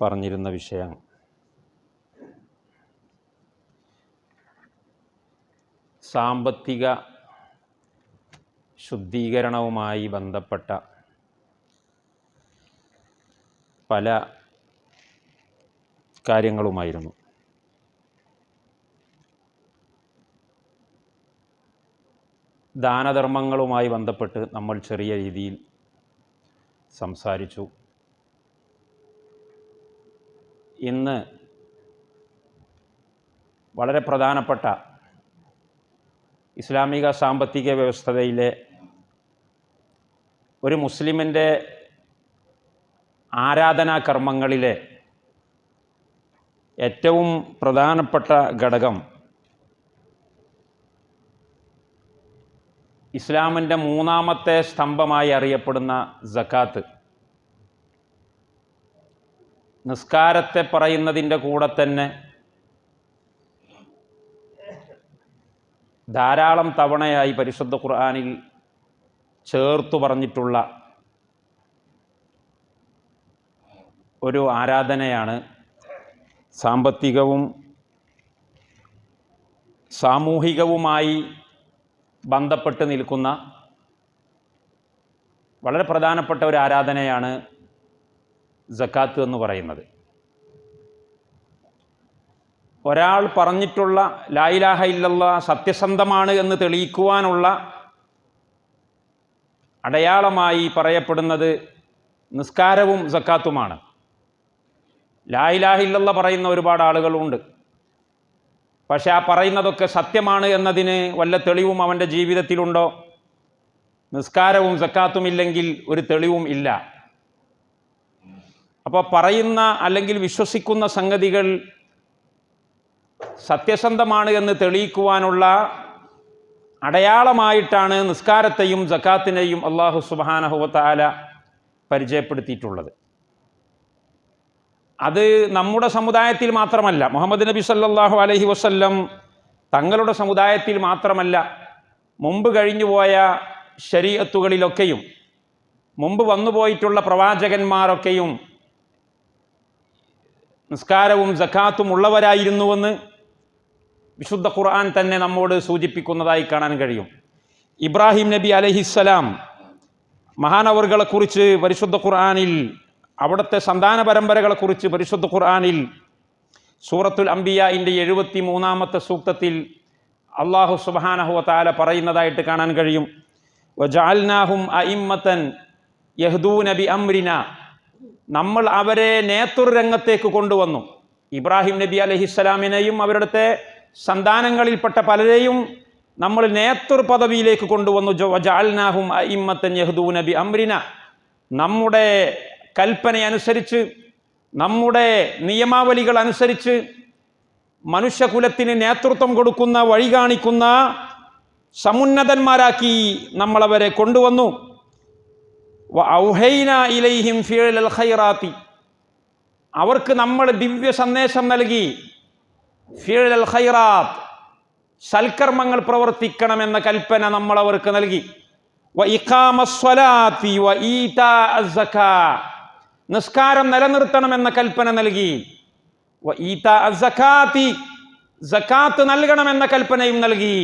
പറഞ്ഞിരുന്ന വിഷയം സാമ്പത്തിക ശുദ്ധീകരണവുമായി ബന്ധപ്പെട്ട പല കാര്യങ്ങളുമായിരുന്നു. ദാനധർമ്മങ്ങളുമായി ബന്ധപ്പെട്ട് നമ്മൾ ചെറിയ രീതിയിൽ സംസാരിച്ചു. ഇന്ന് വളരെ പ്രധാനപ്പെട്ട ഇസ്ലാമിക സാമ്പത്തിക വ്യവസ്ഥയിലെ ഒരു മുസ്ലിമിൻ്റെ ആരാധനാ കർമ്മങ്ങളിലെ ഏറ്റവും പ്രധാനപ്പെട്ട ഘടകം ഇസ്ലാമിൻ്റെ മൂന്നാമത്തെ സ്തംഭമായി അറിയപ്പെടുന്ന സക്കാത്ത്. നിസ്കാരത്തെ പറയുന്നതിൻ്റെ കൂടെ തന്നെ ധാരാളം തവണയായി പരിശുദ്ധ ഖുർആനിൽ ചേർത്തു പറഞ്ഞിട്ടുള്ള ഒരു ആരാധനയാണ് സാമ്പത്തികവും സാമൂഹികവുമായി ബന്ധപ്പെട്ട് നിൽക്കുന്ന വളരെ പ്രധാനപ്പെട്ട ഒരു ആരാധനയാണ് സക്കാത്ത് എന്ന് പറയുന്നത്. ഒരാൾ പറഞ്ഞിട്ടുള്ള ലാ ഇലാഹ ഇല്ലല്ലാഹ് സത്യസന്ധമാണ് എന്ന് തെളിയിക്കുവാനുള്ള അടയാളമായി പറയപ്പെടുന്നത് നിസ്കാരവും സക്കാത്തുമാണ്. ലാ ഇലാഹ ഇല്ലല്ലാഹ് പറയുന്ന ഒരുപാട് ആളുകളുണ്ട്. പക്ഷെ ആ പറയുന്നതൊക്കെ സത്യമാണ് എന്നതിന് വല്ല തെളിവും അവൻ്റെ ജീവിതത്തിലുണ്ടോ? നിസ്കാരവും സക്കാത്തും ഇല്ലെങ്കിൽ ഒരു തെളിവും ഇല്ല. അപ്പോൾ പറയുന്ന അല്ലെങ്കിൽ വിശ്വസിക്കുന്ന സംഗതികൾ സത്യസന്ധമാണ് എന്ന് തെളിയിക്കുവാനുള്ള അടയാളമായിട്ടാണ് നിസ്കാരത്തെയും സക്കാത്തിനെയും അല്ലാഹു സുബ്ഹാനഹു വ തആല പരിചയപ്പെടുത്തിയിട്ടുള്ളത്. അത് നമ്മുടെ സമുദായത്തിൽ മാത്രമല്ല, മുഹമ്മദ് നബി സല്ലല്ലാഹു അലൈഹി വസല്ലം തങ്ങളുടെ സമുദായത്തിൽ മാത്രമല്ല, മുമ്പ് കഴിഞ്ഞുപോയ ശരീഅത്തുകളിലൊക്കെയും മുമ്പ് വന്നുപോയിട്ടുള്ള പ്രവാചകന്മാരൊക്കെയും നിസ്കാരവും സക്കാത്തും ഉള്ളവരായിരുന്നുവെന്ന് വിശുദ്ധ ഖുർആൻ തന്നെ നമ്മോട് സൂചിപ്പിക്കുന്നതായി കാണാൻ കഴിയും. ഇബ്രാഹിം നബി അലൈഹിസ്സലാം മഹാനവറുകളെക്കുറിച്ച് പരിശുദ്ധ ഖുർആനിൽ, അവിടുത്തെ സന്താന പരമ്പരകളെക്കുറിച്ച് പരിശുദ്ധ ഖുർആനിൽ സൂറത്തുൽ അംബിയാഇൻ്റെ 73-ാമത്തെ സൂക്തത്തിൽ അല്ലാഹു സുബ്ഹാനഹു വ തആല പറയുന്നതായിട്ട് കാണാൻ കഴിയും. വജഅൽനാഹും അഇമ്മതൻ യഹ്ദൂന ബിഅംരിനാ, നമ്മൾ അവരെ നേതൃരംഗത്തേക്ക് കൊണ്ടുവന്നു. ഇബ്രാഹിം നബി അലൈഹിസ്സലാമിനെയും അവരുടെ സന്താനങ്ങളിൽപ്പെട്ട പലരെയും നമ്മൾ നേതൃപദവിയിലേക്ക് കൊണ്ടുവന്നു. വജഅൽനാഹും അഇമ്മതൻ യഹ്ദൂന ബിഅംരിനാ, നമ്മുടെ കൽപ്പനയനുസരിച്ച്, നമ്മുടെ നിയമാവലികൾ അനുസരിച്ച് മനുഷ്യകുലത്തിന് നേതൃത്വം കൊടുക്കുന്ന, വഴി കാണിക്കുന്ന സമുന്നതന്മാരാക്കി നമ്മളവരെ കൊണ്ടുവന്നു. വഔഹൈനാ ഇലൈഹിം ഫിഅലൽ ഖൈറാത്തി, അവർക്ക് നമ്മൾ ദിവ്യ സന്ദേശം നൽകി. ഫിഅലൽ ഖൈറാത്ത്, സൽക്കർമ്മങ്ങൾ പ്രവർത്തിക്കണമെന്ന കൽപ്പന നമ്മൾ അവർക്ക് നൽകി. വ ഇഖാമസ്സലാത്തി വ ഈതാഅസ് സക്കാ, നിസ്കാരം നിലനിർത്തണമെന്ന കൽപ്പന നൽകി. വ ഈതാഅസ് സക്കാത്തി, സക്കാത്ത് നൽകണമെന്ന കൽപ്പനയും നൽകി.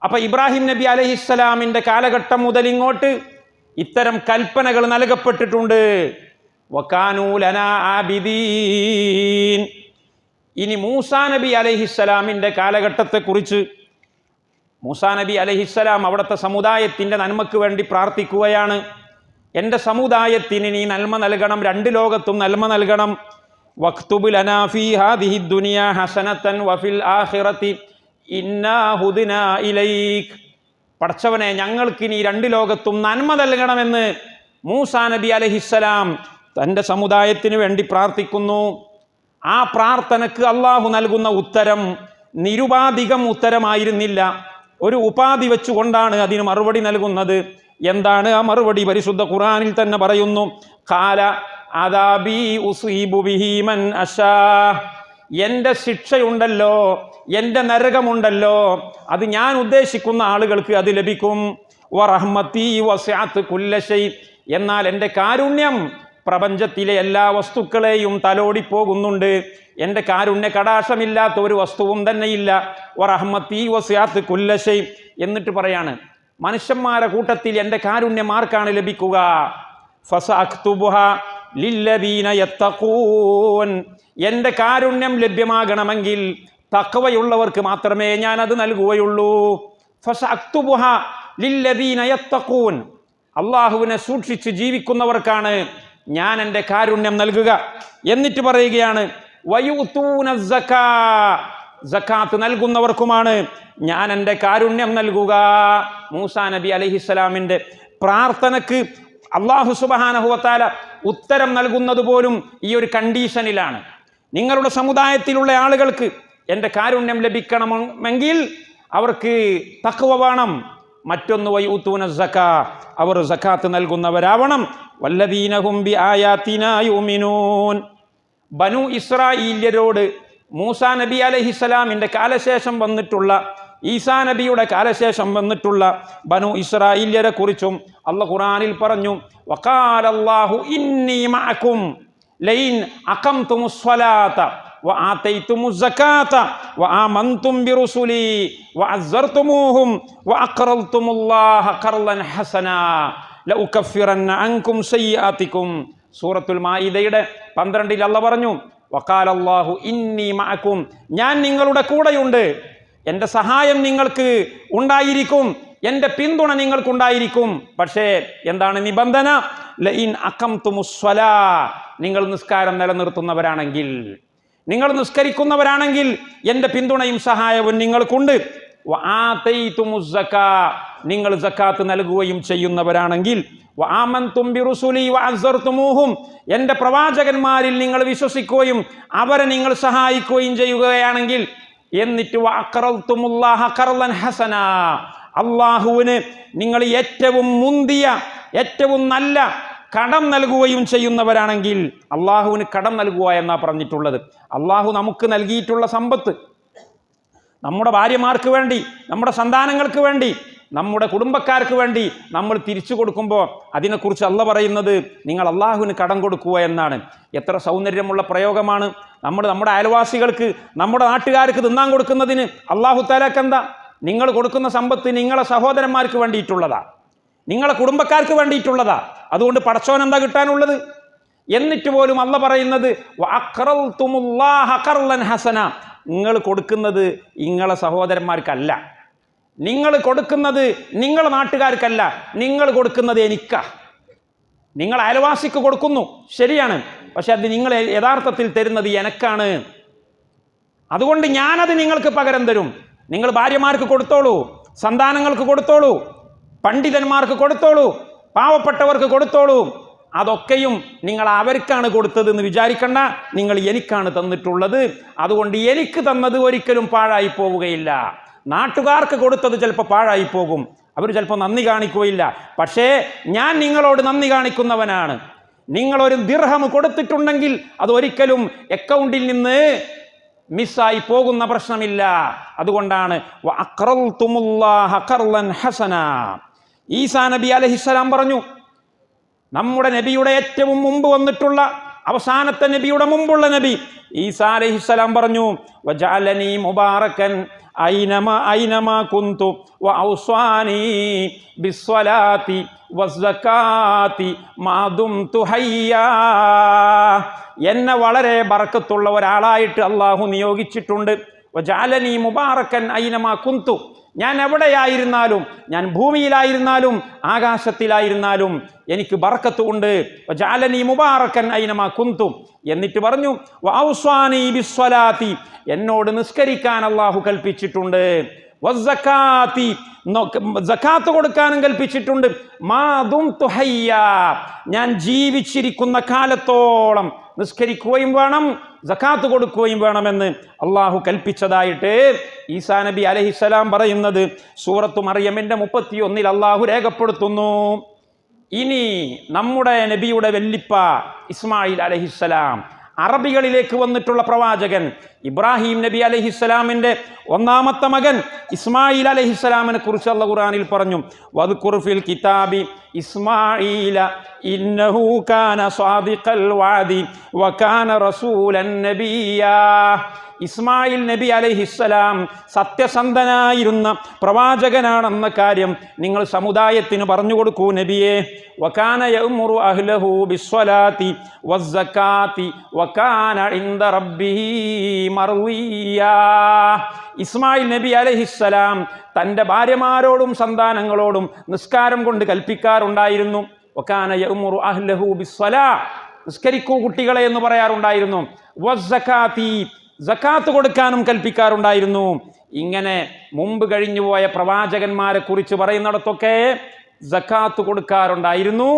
അപ്പൊ ഇബ്രാഹിം നബി അലൈഹിസ്സലാമിൻ്റെ കാലഘട്ടം മുതൽ ഇങ്ങോട്ട് ഇത്തരം കൽപ്പനകൾ നൽകപ്പെട്ടിട്ടുണ്ട്. വകാനൂ ലനാ ആബിദീൻ. ഇനി മൂസാ നബി അലൈഹിസ്സലാമിൻ്റെ കാലഘട്ടത്തെക്കുറിച്ച്, മൂസാ നബി അലൈഹിസ്സലാം അവിടുത്തെ സമുദായത്തിൻ്റെ നന്മയ്ക്ക് വേണ്ടി പ്രാർത്ഥിക്കുകയാണ്. എൻ്റെ സമുദായത്തിന് നീ നന്മ നൽകണം, രണ്ട് ലോകത്തും നന്മ നൽകണം. വക്തുബ് ലനാ ഫീ ഹാദിഹി ദുനിയാ ഹസനതൻ വഫിൽ ആഖിറതി ഇന്നാ ഹുദിനാ ഇലൈക്. പടച്ചവനെ, ഞങ്ങൾക്കിനി രണ്ട് ലോകത്തും നന്മ നൽകണമെന്ന് മൂസാ നബി അലൈഹിസ്സലാം തൻ്റെ സമുദായത്തിന് വേണ്ടി പ്രാർത്ഥിക്കുന്നു. ആ പ്രാർത്ഥനയ്ക്ക് അള്ളാഹു നൽകുന്ന ഉത്തരം നിരുപാധികം ഉത്തരമായിരുന്നില്ല. ഒരു ഉപാധി വെച്ചുകൊണ്ടാണ് അതിന് മറുപടി നൽകുന്നത്. എന്താണ് ആ മറുപടി? പരിശുദ്ധ ഖുർആനിൽ തന്നെ പറയുന്നു, ഖാല അദാബി ഉസീബു ബിഹി മൻ അശാ, എൻ്റെ ശിക്ഷയുണ്ടല്ലോ, എൻ്റെ നരകമുണ്ടല്ലോ, അത് ഞാൻ ഉദ്ദേശിക്കുന്ന ആളുകൾക്ക് അത് ലഭിക്കും. വറഹ്മതി വസിഅത് കുല്ല ശൈ, എന്നാൽ എൻ്റെ കാരുണ്യം പ്രപഞ്ചത്തിലെ എല്ലാ വസ്തുക്കളെയും തലോടിപ്പോകുന്നുണ്ട്. എൻ്റെ കാരുണ്യ കടാക്ഷമില്ലാത്ത ഒരു വസ്തുവും തന്നെയില്ല. വറഹ്മത്തി വസിഅത് കുല്ല ശൈ. എന്നിട്ട് പറയാണ്, മനുഷ്യന്മാരുടെ കൂട്ടത്തിൽ എൻ്റെ കാരുണ്യം ആർക്കാണ് ലഭിക്കുക? ഫസഅക്തുബുഹാ ലില്ലദീന യത്തഖൂൻ. എൻ്റെ കാരുണ്യം ലഭ്യമാകണമെങ്കിൽ തഖ്വയുള്ളവർക്ക് മാത്രമേ ഞാൻ അത് നൽകുകയുള്ളൂ. ഫസഅക്തുബുഹാ ലില്ലദീന യത്തഖൂൻ. അള്ളാഹുവിനെ സൂക്ഷിച്ച് ജീവിക്കുന്നവർക്കാണ് ഞാൻ എൻ്റെ കാരുണ്യം നൽകുക. എന്നിട്ട് പറയുകയാണ്, വയുതൂന സക്കാ. സക്കാത്ത് നൽകുന്നവർക്കുമാണ് ഞാൻ എൻ്റെ കാരുണ്യം നൽകുക. മൂസാ നബി അലൈഹിസ്സലാമിൻ്റെ പ്രാർത്ഥനയ്ക്ക് അല്ലാഹു സുബ്ഹാനഹു വ തആല ഉത്തരം നൽകുന്നത് പോലും ഈ ഒരു കണ്ടീഷനിലാണ്. നിങ്ങളുടെ സമുദായത്തിലുള്ള ആളുകൾക്ക് എൻ്റെ കാരുണ്യം ലഭിക്കണമെങ്കിൽ അവർക്ക് തഖ്വ വേണം. മറ്റൊന്ന് വയുതൂന സക്കാ, അവർ സക്കാത്ത് നൽകുന്നവരാവണം. വല്ലദീന ഹും ബിആയാതിനാ യുമിനൂൻ. ബനു ഇസ്രായീല്യരോട് മൂസാ നബി അലൈഹിസ്സലാമിൻ്റെ കാലശേഷം വന്നിട്ടുള്ള, ഈസാ നബിയുടെ കാലശേഷം വന്നിട്ടുള്ള ബനു ഇസ്രായീല്യരെ കുറിച്ചും അല്ലാഹു ഖുർആനിൽ പറഞ്ഞു, വഖാലല്ലാഹു ഇന്നി മഅകും ലൈൻ അഖംതുമുസ് സ്വലാത വആതൈതുമുസ് സകാത വആമൻതും ബിറുസുലി വഅസ്സർതുമൂഹും വഅഖറൽതുമുല്ലാഹ ഖർളൻ ഹസനാ ലഉകഫിറന്ന അൻകും സയ്യിആതികും. സൂറത്തുൽ മാഇദയുടെ 12 അല്ലാഹു പറഞ്ഞു, വഖാലല്ലാഹു ഇന്നി മഅകും, ഞാൻ നിങ്ങളുടെ കൂടെയുണ്ട്, എൻ്റെ സഹായം നിങ്ങൾക്ക് ഉണ്ടായിരിക്കും, എൻ്റെ പിന്തുണ നിങ്ങൾക്കുണ്ടായിരിക്കും. പക്ഷേ എന്താണ് നിബന്ധന? ലഇൻ അഖംതുമുസ് സ്വലാ, നിങ്ങൾ നിസ്കാരം നിലനിർത്തുന്നവരാണെങ്കിൽ, നിങ്ങൾ നിസ്കരിക്കുന്നവരാണെങ്കിൽ എൻ്റെ പിന്തുണയും സഹായവും നിങ്ങൾക്കുണ്ട്. വആതൈതുമുസ് സക്കാ, നിങ്ങൾ സക്കാത്ത് നൽകുകയും ചെയ്യുന്നവരാണെങ്കിൽ, വആമൻതും ബിറുസുലി വഅസ്സർതുമൂഹും, എൻ്റെ പ്രവാചകന്മാരിൽ നിങ്ങൾ വിശ്വസിക്കുകയും അവരെ നിങ്ങൾ സഹായിക്കുകയും ചെയ്യുകയാണെങ്കിൽ, എന്നിട്ട് വഅഖറൽതുമുല്ലാഹ ഖർളൻ ഹസനാ, അള്ളാഹുവിന് നിങ്ങൾ ഏറ്റവും മുന്തിയ ഏറ്റവും നല്ല കടം നൽകുകയും ചെയ്യുന്നവരാണെങ്കിൽ, അള്ളാഹുവിന് കടം നൽകുക എന്നാ പറഞ്ഞിട്ടുള്ളത്. അള്ളാഹു നമുക്ക് നൽകിയിട്ടുള്ള സമ്പത്ത് നമ്മുടെ ഭാര്യമാർക്ക് വേണ്ടി, നമ്മുടെ സന്താനങ്ങൾക്ക് വേണ്ടി, നമ്മുടെ കുടുംബക്കാർക്ക് വേണ്ടി നമ്മൾ തിരിച്ചു കൊടുക്കുമ്പോൾ അതിനെക്കുറിച്ച് അല്ലാഹു പറയുന്നത് നിങ്ങൾ അള്ളാഹുവിന് കടം കൊടുക്കുക എന്നാണ്. എത്ര സൗന്ദര്യമുള്ള പ്രയോഗമാണ്. നമ്മുടെ അയൽവാസികൾക്ക്, നമ്മുടെ നാട്ടുകാർക്ക് തിന്നാൻ കൊടുക്കുന്നതിന് അല്ലാഹു തആലക്ക് എന്താ? നിങ്ങൾ കൊടുക്കുന്ന സമ്പത്ത് നിങ്ങളെ സഹോദരന്മാർക്ക് വേണ്ടിയിട്ടുള്ളതാ, നിങ്ങളെ കുടുംബക്കാർക്ക് വേണ്ടിയിട്ടുള്ളതാ. അതുകൊണ്ട് പടച്ചോൻ എന്താ കിട്ടാനുള്ളത്? എന്നിട്ട് പോലും അല്ലാഹു പറയുന്നത് വഅഖറൽതുമുല്ലാഹ ഖർളൻ ഹസന, നിങ്ങൾ കൊടുക്കുന്നത് നിങ്ങളെ സഹോദരന്മാർക്കല്ല, നിങ്ങൾ കൊടുക്കുന്നത് നിങ്ങളെ നാട്ടുകാർക്കല്ല, നിങ്ങൾ കൊടുക്കുന്നത് എനിക്കാ. നിങ്ങൾ അയൽവാസിക്ക് കൊടുക്കുന്നു, ശരിയാണ്, പക്ഷെ അത് നിങ്ങൾ യഥാർത്ഥത്തിൽ തരുന്നത് എനക്കാണ്. അതുകൊണ്ട് ഞാനത് നിങ്ങൾക്ക് പകരം തരും. നിങ്ങൾ ഭാര്യമാർക്ക് കൊടുത്തോളൂ, സന്താനങ്ങൾക്ക് കൊടുത്തോളൂ, പണ്ഡിതന്മാർക്ക് കൊടുത്തോളൂ, പാവപ്പെട്ടവർക്ക് കൊടുത്തോളൂ. അതൊക്കെയും നിങ്ങൾ അവർക്കാണ് കൊടുത്തതെന്ന് വിചാരിക്കണ്ട, നിങ്ങൾ എനിക്കാണ് തന്നിട്ടുള്ളത്. അതുകൊണ്ട് എനിക്ക് തന്നത് ഒരിക്കലും പാഴായി പോവുകയില്ല. നാട്ടുകാർക്ക് കൊടുത്തത് ചിലപ്പോൾ പാഴായി പോകും, അവർ ചിലപ്പോൾ നന്ദി കാണിക്കുകയില്ല. പക്ഷേ ഞാൻ നിങ്ങളോട് നന്ദി കാണിക്കുന്നവനാണ്. നിങ്ങളൊരു ദിർഹം കൊടുത്തിട്ടുണ്ടെങ്കിൽ അത് ഒരിക്കലും അക്കൗണ്ടിൽ നിന്ന് മിസ്സായി പോകുന്ന പ്രശ്നമില്ല. അതുകൊണ്ടാണ് വഅഖറൽതുമുല്ലാഹ ഖർളൻ ഹസനാ. ഈസാ നബി അലൈഹിസ്സലാം പറഞ്ഞു, നമ്മുടെ നബിയുടെ ഏറ്റവും മുമ്പ് വന്നിട്ടുള്ള അവസാനത്തെ നബിയുടെ മുമ്പുള്ള നബി ഈസാ അലൈഹിസ്സലാം പറഞ്ഞു, വജഅലനി മുബാറകൻ ഐനമാ കുന്തു വഔസ്വാനി ബിസ്സലാത്തി വസ്സകാത്തി മാ ദുംതു ഹയ്യാ. എന്നെ വളരെ ബറക്കത്തുള്ള ഒരാളായിട്ട് അള്ളാഹു നിയോഗിച്ചിട്ടുണ്ട്. വജഅലനി മുബാറകൻ ഐനമാ കുന്തു, ഞാൻ എവിടെയായിരുന്നാലും, ഞാൻ ഭൂമിയിലായിരുന്നാലും ആകാശത്തിലായിരുന്നാലും എനിക്ക് ബർക്കത്ത് ഉണ്ട്. വജഅലനി മുബാറകൻ ഐനമാ കുന്തു. എന്നിട്ട് പറഞ്ഞു വഔസ്വാനി ബിസ്സലാത്തി, എന്നോട് നിസ്കരിക്കാൻ അള്ളാഹു കൽപ്പിച്ചിട്ടുണ്ട്. വസ്സകാത്തി, സകാത്ത് കൊടുക്കാനും കൽപ്പിച്ചിട്ടുണ്ട്. മാ ദുംതു ഹയ്യാ, ഞാൻ ജീവിച്ചിരിക്കുന്ന കാലത്തോളം നിസ്കരിക്കുകയും വേണം, സകാത്ത് കൊടുക്കുകയും വേണമെന്ന് അള്ളാഹു കൽപ്പിച്ചതായിട്ട് ഈസാ നബി അലൈഹിസ്സലാം പറയുന്നത് സൂറത്തു മറിയമിൻ്റെ 31 അള്ളാഹു രേഖപ്പെടുത്തുന്നു. ഇനി നമ്മുടെ നബിയുടെ വല്ലിപ്പ ഇസ്മായിൽ അലൈഹിസ്സലാം, അറബികളിലേക്ക് വന്നിട്ടുള്ള പ്രവാചകൻ ഇബ്രാഹിം നബി അലൈഹിസ്സലാമിൻ്റെ 1ാമത്തെ മകൻ ഇസ്മായിൽ അലൈഹിസ്സലാമിനെ കുറിച്ച് അല്ലാഹു ഖുർആനിൽ പറഞ്ഞു, വദ്കുർ ഫിൽ കിതാബി ഇസ്മാഈല ഇന്നഹു കാന സ്വാദിഖൽ വഅദി വകാന റസൂലൻ നബിയ്യാ. ഇസ്മായിൽ നബി അലൈഹിസ്സലാം സത്യസന്ധനായിരുന്ന പ്രവാചകനാണെന്ന കാര്യം നിങ്ങൾ സമുദായത്തിന് പറഞ്ഞു കൊടുക്കൂ നബിയെ. വകാന യഅ്മുറു അഹ്ലഹു ബിസ്സലാത്തി വസ്സകാത്തി വകാന ഇൻദ റബ്ബിഹി മർദിയ്യാ. ഇസ്മായിൽ നബി അലൈഹിസ്സലാം തൻ്റെ ഭാര്യമാരോടും സന്താനങ്ങളോടും നിസ്കാരം കൊണ്ട് കൽപ്പിക്കാറുണ്ടായിരുന്നു. വകാന യഅ്മുറു അഹ്ലഹു ബിസ്സലാ, നിസ്കരിക്കൂ കുട്ടികളെ എന്ന് പറയാറുണ്ടായിരുന്നു. വസ്സകാത്തി, സക്കാത്ത് കൊടുക്കാനും കൽപ്പിക്കാറുണ്ടായിരുന്നു. ഇങ്ങനെ മുമ്പ് കഴിഞ്ഞുപോയ പ്രവാചകന്മാരെ കുറിച്ച് പറയുന്നിടത്തൊക്കെ സക്കാത്ത് കൊടുക്കാറുണ്ടായിരുന്നു,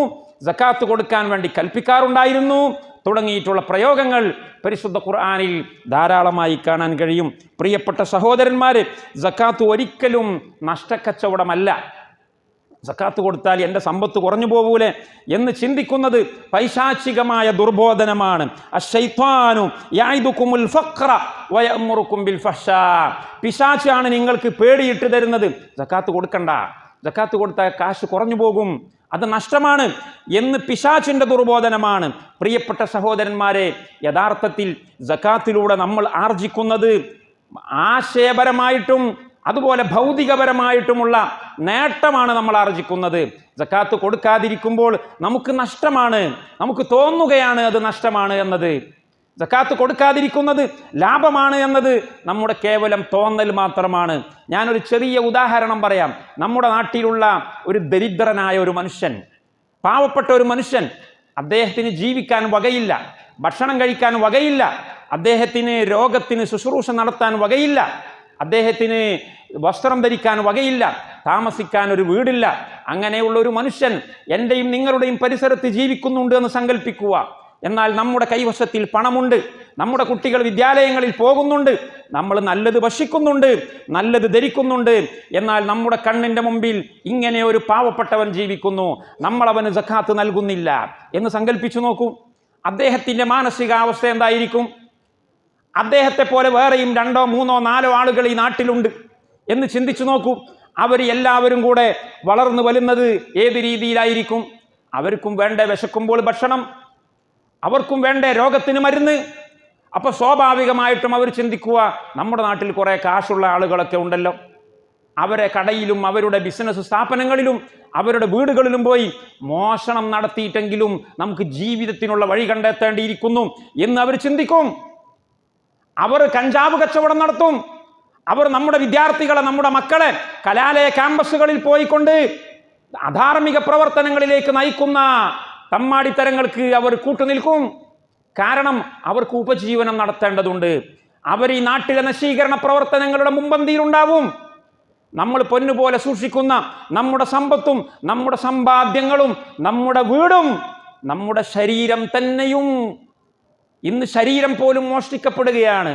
സക്കാത്ത് കൊടുക്കാൻ വേണ്ടി കൽപ്പിക്കാറുണ്ടായിരുന്നു തുടങ്ങിയിട്ടുള്ള പ്രയോഗങ്ങൾ പരിശുദ്ധ ഖുർആനിൽ ധാരാളമായി കാണാൻ കഴിയും. പ്രിയപ്പെട്ട സഹോദരന്മാരെ, സക്കാത്ത് ഒരിക്കലും നഷ്ടക്കച്ചവടമല്ല. സക്കാത്ത് കൊടുത്താൽ എൻ്റെ സമ്പത്ത് കുറഞ്ഞു പോകൂലേ എന്ന് ചിന്തിക്കുന്നത് പൈശാചികമായ ദുർബോധനമാണ്. അശ്ശൈത്വാനു യഅിദുകുമുൽ ഫഖ്റ വയഅ്മുറുകും ബിൽ ഫഹ്ശാ. പിശാചാണ് നിങ്ങൾക്ക് പേടിയിട്ട് തരുന്നത്, സക്കാത്ത് കൊടുക്കണ്ട, സക്കാത്ത് കൊടുത്താൽ കാശ് കുറഞ്ഞു പോകും, അത് നഷ്ടമാണ് എന്ന് പിശാചിൻ്റെ ദുർബോധനമാണ്. പ്രിയപ്പെട്ട സഹോദരന്മാരെ, യഥാർത്ഥത്തിൽ സക്കാത്തിലൂടെ നമ്മൾ ആർജിക്കുന്നത് ആശയപരമായിട്ടും അതുപോലെ ഭൗതികപരമായിട്ടുമുള്ള നേട്ടമാണ് നമ്മൾ ആർജിക്കുന്നത്. സക്കാത്ത് കൊടുക്കാതിരിക്കുമ്പോൾ നമുക്ക് നഷ്ടമാണ്, നമുക്ക് തോന്നുകയാണ് അത് നഷ്ടമാണ് എന്നത്. സക്കാത്ത് കൊടുക്കാതിരിക്കുന്നത് ലാഭമാണ് എന്നത് നമ്മുടെ കേവലം തോന്നൽ മാത്രമാണ്. ഞാനൊരു ചെറിയ ഉദാഹരണം പറയാം. നമ്മുടെ നാട്ടിലുള്ള ഒരു ദരിദ്രനായ ഒരു മനുഷ്യൻ, പാവപ്പെട്ട ഒരു മനുഷ്യൻ, അദ്ദേഹത്തിന് ജീവിക്കാൻ വകയില്ല, ഭക്ഷണം കഴിക്കാൻ വകയില്ല, അദ്ദേഹത്തിന് രോഗത്തിന് ശുശ്രൂഷ നടത്താൻ വകയില്ല, അദ്ദേഹത്തിന് വസ്ത്രം ധരിക്കാൻ വകയില്ല, താമസിക്കാൻ ഒരു വീടില്ല. അങ്ങനെയുള്ള ഒരു മനുഷ്യൻ എൻ്റെയും നിങ്ങളുടെയും പരിസരത്ത് ജീവിക്കുന്നുണ്ട് എന്ന് സങ്കല്പിക്കുക. എന്നാൽ നമ്മുടെ കൈവശത്തിൽ പണമുണ്ട്, നമ്മുടെ കുട്ടികൾ വിദ്യാലയങ്ങളിൽ പോകുന്നുണ്ട്, നമ്മൾ നല്ലത് ഭക്ഷിക്കുന്നുണ്ട്, നല്ലത് ധരിക്കുന്നുണ്ട്. എന്നാൽ നമ്മുടെ കണ്ണിൻ്റെ മുമ്പിൽ ഇങ്ങനെ ഒരു പാവപ്പെട്ടവൻ ജീവിക്കുന്നു, നമ്മളവന് സക്കാത്ത് നൽകുന്നില്ല എന്ന് സങ്കല്പിച്ചു നോക്കൂ. അദ്ദേഹത്തിൻ്റെ മാനസികാവസ്ഥ എന്തായിരിക്കും? അദ്ദേഹത്തെ പോലെ വേറെയും 2, 3, 4 ആളുകൾ ഈ നാട്ടിലുണ്ട് എന്ന് ചിന്തിച്ചു നോക്കൂ. അവർ എല്ലാവരും കൂടെ വളർന്നു വരുന്നത് ഏത് രീതിയിലായിരിക്കും? അവർക്കും വേണ്ടേ വിശക്കുമ്പോൾ ഭക്ഷണം, അവർക്കും വേണ്ടേ രോഗത്തിന് മരുന്ന്. അപ്പോൾ സ്വാഭാവികമായിട്ടും അവർ ചിന്തിക്കുക, നമ്മുടെ നാട്ടിൽ കുറേ കാശുള്ള ആളുകളൊക്കെ ഉണ്ടല്ലോ, അവരെ കടയിലും അവരുടെ ബിസിനസ് സ്ഥാപനങ്ങളിലും അവരുടെ വീടുകളിലും പോയി മോഷണം നടത്തിയിട്ടെങ്കിലും നമുക്ക് ജീവിതത്തിനുള്ള വഴി കണ്ടെത്തേണ്ടിയിരിക്കുന്നു എന്ന് അവർ ചിന്തിക്കും. അവർ കഞ്ചാവ് കച്ചവടം നടത്തും. അവർ നമ്മുടെ വിദ്യാർത്ഥികളെ, നമ്മുടെ മക്കളെ കലാലയ ക്യാമ്പസുകളിൽ പോയിക്കൊണ്ട് അധാർമിക പ്രവർത്തനങ്ങളിലേക്ക് നയിക്കുന്ന തമ്മാടിത്തരങ്ങൾക്ക് അവർ കൂട്ടുനിൽക്കും. കാരണം അവർക്ക് ഉപജീവനം നടത്തേണ്ടതുണ്ട്. അവർ ഈ നാട്ടിലെ നശീകരണ പ്രവർത്തനങ്ങളുടെ മുൻപന്തിയിലുണ്ടാവും. നമ്മൾ പൊന്നുപോലെ സൂക്ഷിക്കുന്ന നമ്മുടെ സമ്പത്തും നമ്മുടെ സമ്പാദ്യങ്ങളും നമ്മുടെ വീടും നമ്മുടെ ശരീരം തന്നെയും, ഇന്ന് ശരീരം പോലും മോഷ്ടിക്കപ്പെടുകയാണ്,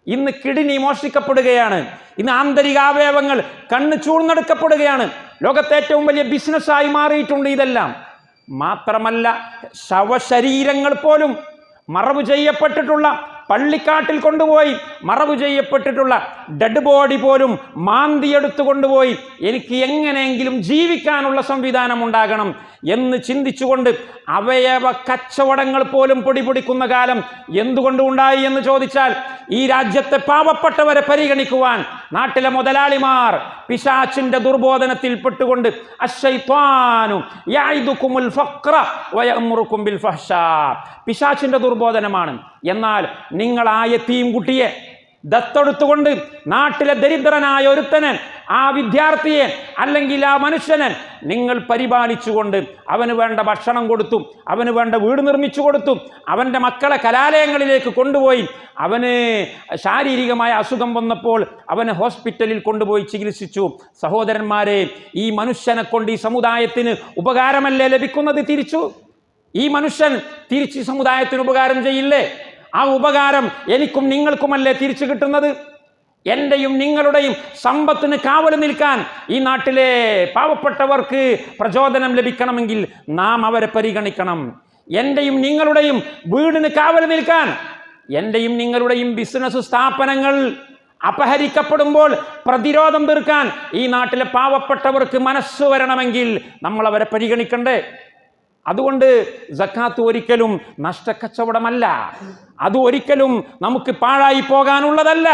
ഇന്ന് കിഡ്നി മോഷ്ടിക്കപ്പെടുകയാണ്, ഇന്ന് ആന്തരികാവയവങ്ങൾ കണ്ണ് ചൂഴ്ന്നെടുക്കപ്പെടുകയാണ്. ലോകത്തെ ഏറ്റവും വലിയ ബിസിനസ്സായി മാറിയിട്ടുണ്ട് ഇതെല്ലാം. മാത്രമല്ല, ശവശരീരങ്ങൾ പോലും മറവ് ചെയ്യപ്പെട്ടിട്ടുള്ള, പള്ളിക്കാട്ടിൽ കൊണ്ടുപോയി മറവ് ചെയ്യപ്പെട്ടിട്ടുള്ള ഡെഡ് ബോഡി പോലും മാന്തിയെടുത്തു കൊണ്ടുപോയി എനിക്ക് എങ്ങനെയെങ്കിലും ജീവിക്കാനുള്ള സംവിധാനം ഉണ്ടാകണം എന്ന് ചിന്തിച്ചുകൊണ്ട് അവയവ കച്ചവടങ്ങൾ പോലും പൊടിപൊടിക്കുന്ന കാലം എന്തുകൊണ്ട് ഉണ്ടായി എന്ന് ചോദിച്ചാൽ, ഈ രാജ്യത്തെ പാവപ്പെട്ടവരെ പരിഗണിക്കുവാൻ നാട്ടിലെ മുതലാളിമാർ പിശാചിന്റെ ദുർബോധനത്തിൽ പെട്ടുകൊണ്ട് അശ്ശൈത്വാനു യഅിദുകുമുൽ ഫഖ്റ വയഅ്മുറുകും ബിൽ ഫഹ്ശാ, പിശാചിന്റെ ദുർബോധനമാണ്. എന്നാൽ നിങ്ങൾ ആ യതീം കുട്ടിയെ ദത്തെടുത്തുകൊണ്ട് നാട്ടിലെ ദരിദ്രനായ ഒരുത്തനെ, ആ വിദ്യാർത്ഥിയെ അല്ലെങ്കിൽ ആ മനുഷ്യനെ നിങ്ങൾ പരിപാലിച്ചുകൊണ്ട് അവന് വേണ്ട ഭക്ഷണം കൊടുത്തു, അവന് വേണ്ട വീട് നിർമ്മിച്ചു കൊടുത്തു, അവൻ്റെ മക്കളെ കലാലയങ്ങളിലേക്ക് കൊണ്ടുപോയി, അവന് ശാരീരികമായ അസുഖം വന്നപ്പോൾ അവനെ ഹോസ്പിറ്റലിൽ കൊണ്ടുപോയി ചികിത്സിച്ചു. സഹോദരന്മാരെ, ഈ മനുഷ്യനെ കൊണ്ട് ഈ സമുദായത്തിന് ഉപകാരമല്ലേ ലഭിക്കുന്നത്? തിരിച്ചു ഈ മനുഷ്യൻ തിരിച്ച് സമുദായത്തിന് ഉപകാരം ചെയ്യില്ലേ? ആ ഉപകാരം എനിക്കും നിങ്ങൾക്കുമല്ലേ തിരിച്ചു കിട്ടുന്നത്? എൻ്റെയും നിങ്ങളുടെയും സമ്പത്തിന് കാവൽ നിൽക്കാൻ ഈ നാട്ടിലെ പാവപ്പെട്ടവർക്ക് പ്രചോദനം ലഭിക്കണമെങ്കിൽ നാം അവരെ പരിഗണിക്കണം. എൻ്റെയും നിങ്ങളുടെയും വീടിന് കാവൽ നിൽക്കാൻ, എൻ്റെയും നിങ്ങളുടെയും ബിസിനസ് സ്ഥാപനങ്ങൾ അപഹരിക്കപ്പെടുമ്പോൾ പ്രതിരോധം തീർക്കാൻ ഈ നാട്ടിലെ പാവപ്പെട്ടവർക്ക് മനസ്സ് വരണമെങ്കിൽ നമ്മൾ അവരെ പരിഗണിക്കണ്ടേ? അതുകൊണ്ട് സക്കാത്ത് ഒരിക്കലും നഷ്ടക്കച്ചവടമല്ല, അത് ഒരിക്കലും നമുക്ക് പാഴായി പോകാനുള്ളതല്ല,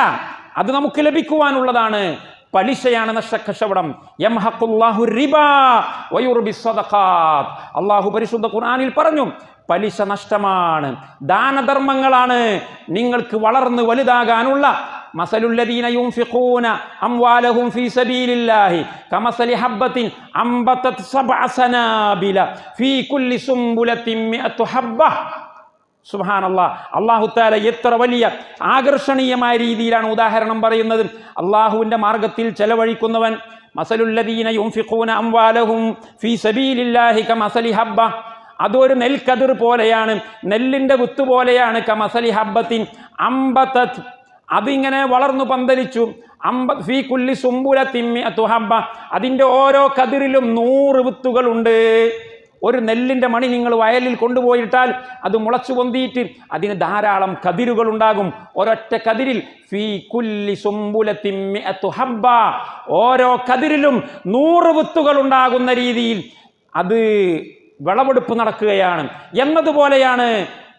അത് നമുക്ക് ലഭിക്കുവാനുള്ളതാണ്. പലിശയാണ് നഷ്ടക്കച്ചവടം. യംഹഖുല്ലാഹു റിബാ വയുർബിസ് സദഖാത്ത്. അല്ലാഹു പരിശുദ്ധ ഖുർആനിൽ പറഞ്ഞു, പലിശ നഷ്ടമാണ്, ദാനധർമ്മങ്ങളാണ് നിങ്ങൾക്ക് വളർന്ന് വലുതാകാനുള്ള. മസലുല്ലദീന യുൻഫിഖൂന അംവാലഹും ഫീ സബീലില്ലാഹി കമസലി ഹബ്ബത്തിൻ അംബതത് സബ്അ സനാബില ഫീ കുല്ലി സുംബുലത്തിൻ മിഅതു ഹബ്ബ. സുബ്ഹാനല്ലാഹ്. അല്ലാഹു തആല എത്ര വലിയ ആകർഷണീയമായ രീതിയിലാണ് ഉദാഹരണം പറയുന്നത്. അല്ലാഹുവിൻ്റെ മാർഗത്തിൽ ചെലവഴിക്കുന്നവൻ, മസലുല്ലദീന യുൻഫിഖൂന അംവാലഹും ഫീ സബീലില്ലാഹി കമസലി ഹബ്ബ, അതൊരു നെൽക്കതിർ പോലെയാണ്, നെല്ലിൻ്റെ വിത്ത് പോലെയാണ്. കമസലി ഹബ്ബത്തിൻ അംബതത്, അതിങ്ങനെ വളർന്നു പന്തലിച്ചു. ഫീ കുല്ലി സുംബുലത്തിൻ മിഅതു ഹബ്ബ, അതിൻ്റെ ഓരോ കതിരിലും 100 വിത്തുകളുണ്ട്. ഒരു നെല്ലിൻ്റെ മണി നിങ്ങൾ വയലിൽ കൊണ്ടുപോയിട്ടാൽ അത് മുളച്ചു പൊന്തിയിട്ട് അതിന് ധാരാളം കതിരുകളുണ്ടാകും. ഒരൊറ്റ കതിരിൽ ഫീ കുല്ലി സുംബുലത്തിൻ മിഅതു ഹബ്ബ, ഓരോ കതിരിലും 100 വിത്തുകൾ ഉണ്ടാകുന്ന രീതിയിൽ അത് വിളവെടുപ്പ് നടക്കുകയാണ് എന്നതുപോലെയാണ്.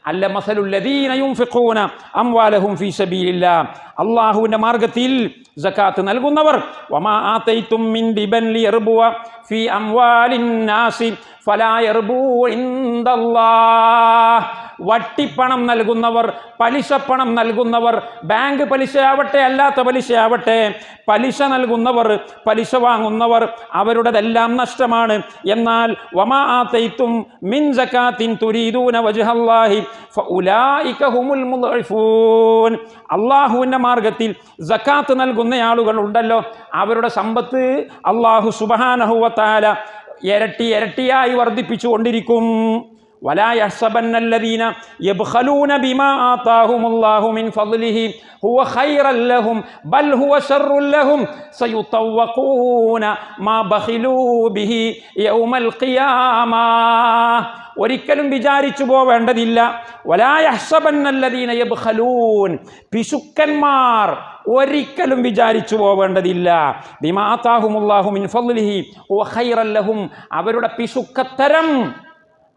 അല്ല മസലുല്ലദീന യുൻഫിഖൂന അംവാലഹും ഫീ സബീലില്ലാഹ്, അല്ലാഹുവിൻ്റെ മാർഗത്തിൽ സകാത്ത് നൽകുന്നവർ. വമാ ആതൈതും മിൻ റിബൻ ലിയർബുവ ഫീ അംവാലിൻ നാസി ഫലാ യർബു ഇൻദല്ലാഹ്. വട്ടിപ്പണം നൽകുന്നവർ, പലിശപ്പണം നൽകുന്നവർ, ബാങ്ക് പലിശയാവട്ടെ അല്ലാത്ത പലിശയാവട്ടെ, പലിശ നൽകുന്നവർ, പലിശ വാങ്ങുന്നവർ, അവരുടെതെല്ലാം നഷ്ടമാണ്. എന്നാൽ വമാ ആതൈതും മിൻ സകാത്തിൻ തുരീദൂന വജ്ഹല്ലാഹി ഫഉലൈക ഹുമുൽ മുദ്ഇഫൂൻ. അല്ലാഹുവിൻ്റെ മാർഗത്തിൽ സകാത്ത് നൽകുന്ന ആളുകൾ ഉണ്ടല്ലോ, അവരുടെ സമ്പത്ത് അല്ലാഹു സുബ്ഹാനഹു വ തആല ഇരട്ടിയായി വർദ്ധിപ്പിച്ചു കൊണ്ടിരിക്കും. വലാ യഹ്സബന്നല്ലദീന യബ്ഖലൂന ബിമാ ആതാഹുമുല്ലാഹു മിൻ ഫദ്ലിഹി ഹുവ ഖൈറൻ ലഹും ബൽ ഹുവ ശർറുൻ ലഹും സയുതവഖൂന മാ ബഖിലൂ ബിഹി യൗമൽ ഖിയാമ. ഒരിക്കലും വിചാരിച്ചു പോവേണ്ടതില്ല. വലാ യഹ്സബന്നല്ലദീന യബ്ഖലൂൻ, പിശുക്കന്മാർ ഒരിക്കലും വിചാരിച്ചു പോവേണ്ടതില്ല. ബിമാ ആതാഹുമുല്ലാഹു മിൻ ഫദ്ലിഹി ഹുവ ഖൈറൻ ലഹും, അവരുടെ പിശുക്കത്തരം,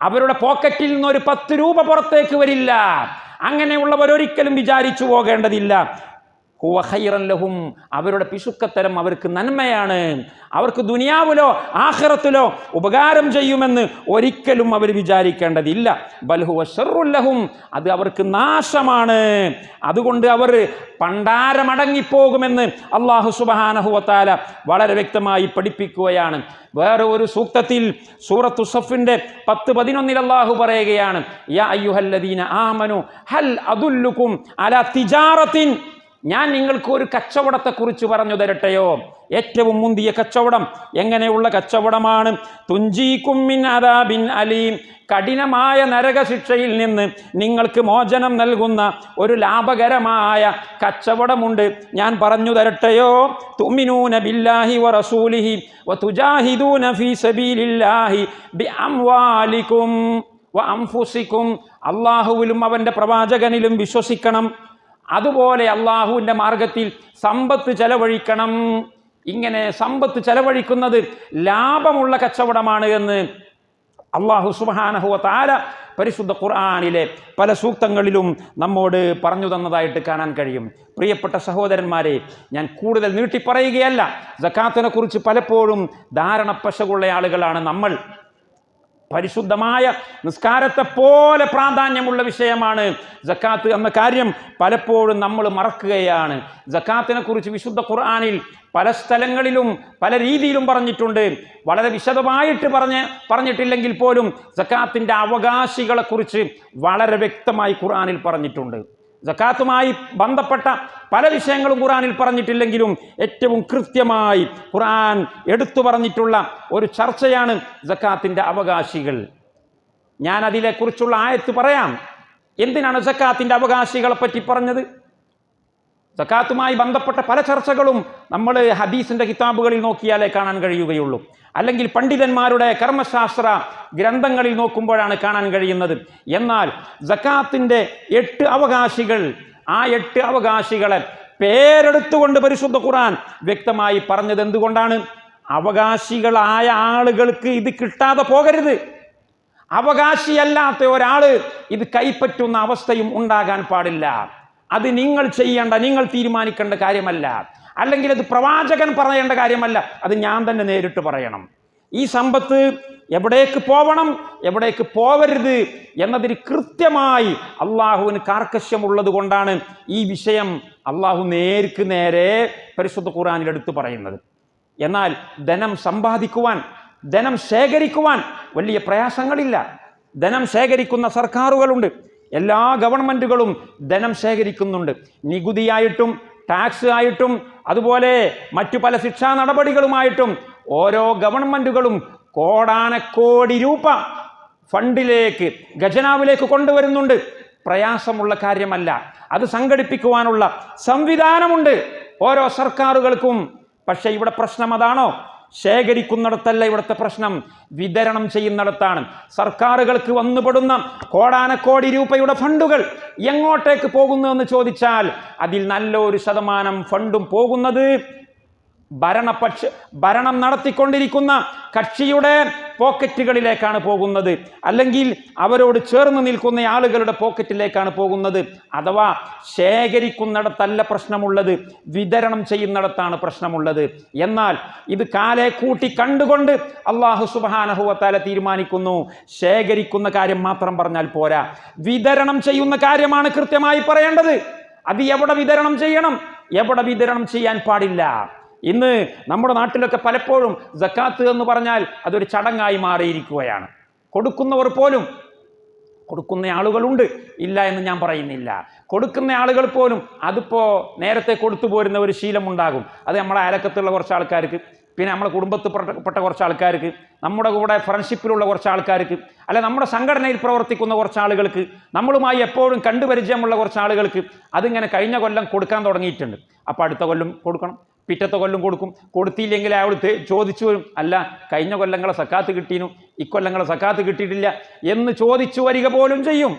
അവരുടെ പോക്കറ്റിൽ നിന്ന് ഒരു 10 രൂപ പുറത്തേക്ക് വരില്ല. അങ്ങനെയുള്ളവരൊരിക്കലും വിചാരിച്ചു പോകേണ്ടതില്ല. ഹുവ ഖൈറൻ ലഹും, അവരുടെ പിശുക്കത്തരം അവർക്ക് നന്മയാണ്, അവർക്ക് ദുനിയാവിലോ ആഖിറത്തിലോ ഉപകാരം ചെയ്യുമെന്ന് ഒരിക്കലും അവർ വിചാരിക്കേണ്ടതില്ല. ബൽ ഹുവ ശർറുൻ ലഹും, അത് അവർക്ക് നാശമാണ്. അതുകൊണ്ട് അവർ പണ്ടാരമടങ്ങിപ്പോകുമെന്ന് അല്ലാഹു സുബ്ഹാനഹു വ തആല വളരെ വ്യക്തമായി പഠിപ്പിക്കുകയാണ്. വേറെ ഒരു സൂക്തത്തിൽ സൂറത്തു സഫിന്റെ 10-11 അല്ലാഹു പറയുകയാണ്, യാ അയ്യുഹല്ലദീന ആമനു ഹൽ അദുല്ലുകും അലാ തിജാറത്തിൻ, ഞാൻ നിങ്ങൾക്ക് ഒരു കച്ചവടത്തെക്കുറിച്ച് പറഞ്ഞു തരട്ടെയോ? ഏറ്റവും മുന്തിയ കച്ചവടം എങ്ങനെയുള്ള കച്ചവടമാണ്? തുഞ്ചീകും മിൻ അദാബിൻ അലീം, കഠിനമായ നരകശിക്ഷയിൽ നിന്ന് നിങ്ങൾക്ക് മോചനം നൽകുന്ന ഒരു ലാഭകരമായ കച്ചവടമുണ്ട്, ഞാൻ പറഞ്ഞു തരട്ടെയോ? തുഅ്മിനൂന ബില്ലാഹി വറസൂലിഹി വതുജാഹിദൂന ഫീ സബീലില്ലാഹി ബിഅംവാലികും വഅൻഫുസികും, അല്ലാഹുവിലും അവൻ്റെ പ്രവാചകനിലും വിശ്വസിക്കണം, അതുപോലെ അള്ളാഹുവിൻ്റെ മാർഗത്തിൽ സമ്പത്ത് ചെലവഴിക്കണം. ഇങ്ങനെ സമ്പത്ത് ചെലവഴിക്കുന്നത് ലാഭമുള്ള കച്ചവടമാണ് എന്ന് അല്ലാഹു സുബ്ഹാനഹു വ തആല പരിശുദ്ധ ഖുർആനിലെ പല സൂക്തങ്ങളിലും നമ്മോട് പറഞ്ഞു തന്നതായിട്ട് കാണാൻ കഴിയും. പ്രിയപ്പെട്ട സഹോദരന്മാരെ, ഞാൻ കൂടുതൽ നീട്ടിപ്പറയുകയല്ല. സകാത്തിനെ കുറിച്ച് പലപ്പോഴും ധാരണപ്പശകുള്ള ആളുകളാണ് നമ്മൾ. പരിശുദ്ധമായ നിസ്കാരത്തെ പോലെ പ്രാധാന്യമുള്ള വിഷയമാണ് സക്കാത്ത് എന്ന കാര്യം പലപ്പോഴും നമ്മൾ മറക്കുകയാണ്. സക്കാത്തിനെ കുറിച്ച് വിശുദ്ധ ഖുർആനിൽ പല സ്ഥലങ്ങളിലും പല രീതിയിലും പറഞ്ഞിട്ടുണ്ട്. വളരെ വിശദമായിട്ട് പറഞ്ഞിട്ടില്ലെങ്കിൽ പോലും സക്കാത്തിൻ്റെ അവകാശികളെക്കുറിച്ച് വളരെ വ്യക്തമായി ഖുർആനിൽ പറഞ്ഞിട്ടുണ്ട്. സക്കാത്തുമായി ബന്ധപ്പെട്ട പല വിഷയങ്ങളും ഖുർആനിൽ പറഞ്ഞിട്ടില്ലെങ്കിലും ഏറ്റവും കൃത്യമായി ഖുർആൻ എടുത്തു പറഞ്ഞിട്ടുള്ള ഒരു ചർച്ചയാണ് സക്കാത്തിൻ്റെ അവകാശികൾ. ഞാൻ അതിനെക്കുറിച്ചുള്ള ആയത്ത് പറയാം. എന്തിനാണ് സക്കാത്തിൻ്റെ അവകാശികളെ പറ്റി പറഞ്ഞത്? സക്കാത്തുമായി ബന്ധപ്പെട്ട പല ചർച്ചകളും നമ്മൾ ഹദീസിൻ്റെ കിതാബുകളിൽ നോക്കിയാലേ കാണാൻ കഴിയുകയുള്ളൂ, അല്ലെങ്കിൽ പണ്ഡിതന്മാരുടെ കർമ്മശാസ്ത്ര ഗ്രന്ഥങ്ങളിൽ നോക്കുമ്പോഴാണ് കാണാൻ കഴിയുന്നത്. എന്നാൽ സക്കാത്തിൻ്റെ 8 അവകാശികൾ, ആ 8 അവകാശികളെ പേരെടുത്തുകൊണ്ട് പരിശുദ്ധ ഖുർആൻ വ്യക്തമായി പറഞ്ഞത് എന്തുകൊണ്ടാണ്? അവകാശികളായ ആളുകൾക്ക് ഇത് കിട്ടാതെ പോകരുത്. അവകാശിയല്ലാത്ത ഒരാള് ഇത് കൈപ്പറ്റുന്ന അവസ്ഥയും ഉണ്ടാകാൻ പാടില്ല. അത് നിങ്ങൾ ചെയ്യേണ്ട, നിങ്ങൾ തീരുമാനിക്കേണ്ട കാര്യമല്ല, അല്ലെങ്കിൽ അത് പ്രവാചകൻ പറയേണ്ട കാര്യമല്ല, അത് ഞാൻ തന്നെ നേരിട്ട് പറയണം. ഈ സമ്പത്ത് എവിടേക്ക് പോവണം, എവിടേക്ക് പോവരുത് എന്നതിന് കൃത്യമായി അള്ളാഹുവിന് കാർക്കശ്യമുള്ളത് കൊണ്ടാണ് ഈ വിഷയം അള്ളാഹു നേർക്ക് നേരെ പരിശുദ്ധ ഖുർആനിൽ എടുത്തു പറയുന്നത്. എന്നാൽ ധനം സമ്പാദിക്കുവാൻ, ധനം ശേഖരിക്കുവാൻ വലിയ പ്രയാസങ്ങളില്ല. ധനം ശേഖരിക്കുന്ന സർക്കാരുകളുണ്ട്, എല്ലാ ഗവൺമെൻറ്റുകളും ധനം ശേഖരിക്കുന്നുണ്ട്. നികുതിയായിട്ടും ടാക്സ് ആയിട്ടും അതുപോലെ മറ്റു പല ശിക്ഷാ നടപടികളുമായിട്ടും ഓരോ ഗവൺമെൻറ്റുകളും കോടാനക്കോടി രൂപ ഫണ്ടിലേക്ക്, ഖജനാവിലേക്ക് കൊണ്ടുവരുന്നുണ്ട്. പ്രയാസമുള്ള കാര്യമല്ല. അത് സംഘടിപ്പിക്കുവാനുള്ള സംവിധാനമുണ്ട് ഓരോ സർക്കാരുകൾക്കും. പക്ഷേ ഇവിടെ പ്രശ്നം അതാണോ? ശേഖരിക്കുന്നിടത്തല്ല ഇവിടുത്തെ പ്രശ്നം, വിതരണം ചെയ്യുന്നിടത്താണ്. സർക്കാരുകൾക്ക് വന്നുപെടുന്ന കോടാനക്കോടി രൂപയുടെ ഫണ്ടുകൾ എങ്ങോട്ടേക്ക് പോകുന്നു എന്ന് ചോദിച്ചാൽ അതിൽ നല്ലൊരു ശതമാനം ഫണ്ടും പോകുന്നത് ഭരണം നടത്തിക്കൊണ്ടിരിക്കുന്ന കക്ഷിയുടെ പോക്കറ്റുകളിലേക്കാണ് പോകുന്നത്, അല്ലെങ്കിൽ അവരോട് ചേർന്ന് നിൽക്കുന്ന ആളുകളുടെ പോക്കറ്റിലേക്കാണ് പോകുന്നത്. അഥവാ ശേഖരിക്കുന്നിടത്തല്ല പ്രശ്നമുള്ളത്, വിതരണം ചെയ്യുന്നിടത്താണ് പ്രശ്നമുള്ളത്. എന്നാൽ ഇത് കാലെ കൂട്ടി കണ്ടുകൊണ്ട് അല്ലാഹു സുബ്ഹാനഹു വ തആല തീരുമാനിക്കുന്നു. ശേഖരിക്കുന്ന കാര്യം മാത്രം പറഞ്ഞാൽ പോരാ, വിതരണം ചെയ്യുന്ന കാര്യമാണ് കൃത്യമായി പറയേണ്ടത്. അത് എവിടെ വിതരണം ചെയ്യണം, എവിടെ വിതരണം ചെയ്യാൻ പാടില്ല. ഇന്ന് നമ്മുടെ നാട്ടിലൊക്കെ പലപ്പോഴും സക്കാത്ത് എന്ന് പറഞ്ഞാൽ അതൊരു ചടങ്ങായി മാറിയിരിക്കുകയാണ്. കൊടുക്കുന്നവർ പോലും, കൊടുക്കുന്ന ആളുകളുണ്ട്, ഇല്ല എന്ന് ഞാൻ പറയുന്നില്ല, കൊടുക്കുന്ന ആളുകൾ പോലും അതിപ്പോൾ നേരത്തെ കൊടുത്തു പോരുന്ന ഒരു ശീലമുണ്ടാകും. അത് നമ്മുടെ അയലക്കത്തുള്ള കുറച്ച് ആൾക്കാർക്ക്, പിന്നെ നമ്മുടെ കുടുംബത്തിൽപ്പെട്ട കുറച്ച് ആൾക്കാർക്ക്, നമ്മുടെ കൂടെ ഫ്രണ്ട്ഷിപ്പിലുള്ള കുറച്ച് ആൾക്കാർക്ക്, അല്ലെ നമ്മുടെ സംഘടനയിൽ പ്രവർത്തിക്കുന്ന കുറച്ച് ആളുകൾക്ക്, നമ്മളുമായി എപ്പോഴും കണ്ടുപരിചയമുള്ള കുറച്ച് ആളുകൾക്ക് അതിങ്ങനെ കഴിഞ്ഞ കൊല്ലം കൊടുക്കാൻ തുടങ്ങിയിട്ടുണ്ട്. അപ്പോൾ അടുത്ത കൊല്ലം കൊടുക്കണം, പിറ്റത്തെ കൊല്ലം കൊടുക്കും. കൊടുത്തില്ലെങ്കിൽ അയാൾ ചോദിച്ചു വരും, അല്ല കഴിഞ്ഞ കൊല്ലങ്ങളെ സക്കാത്ത് കിട്ടീനു, ഇക്കൊല്ലങ്ങളെ സക്കാത്ത് കിട്ടിയിട്ടില്ല എന്ന് ചോദിച്ചു വരിക പോലും ചെയ്യും.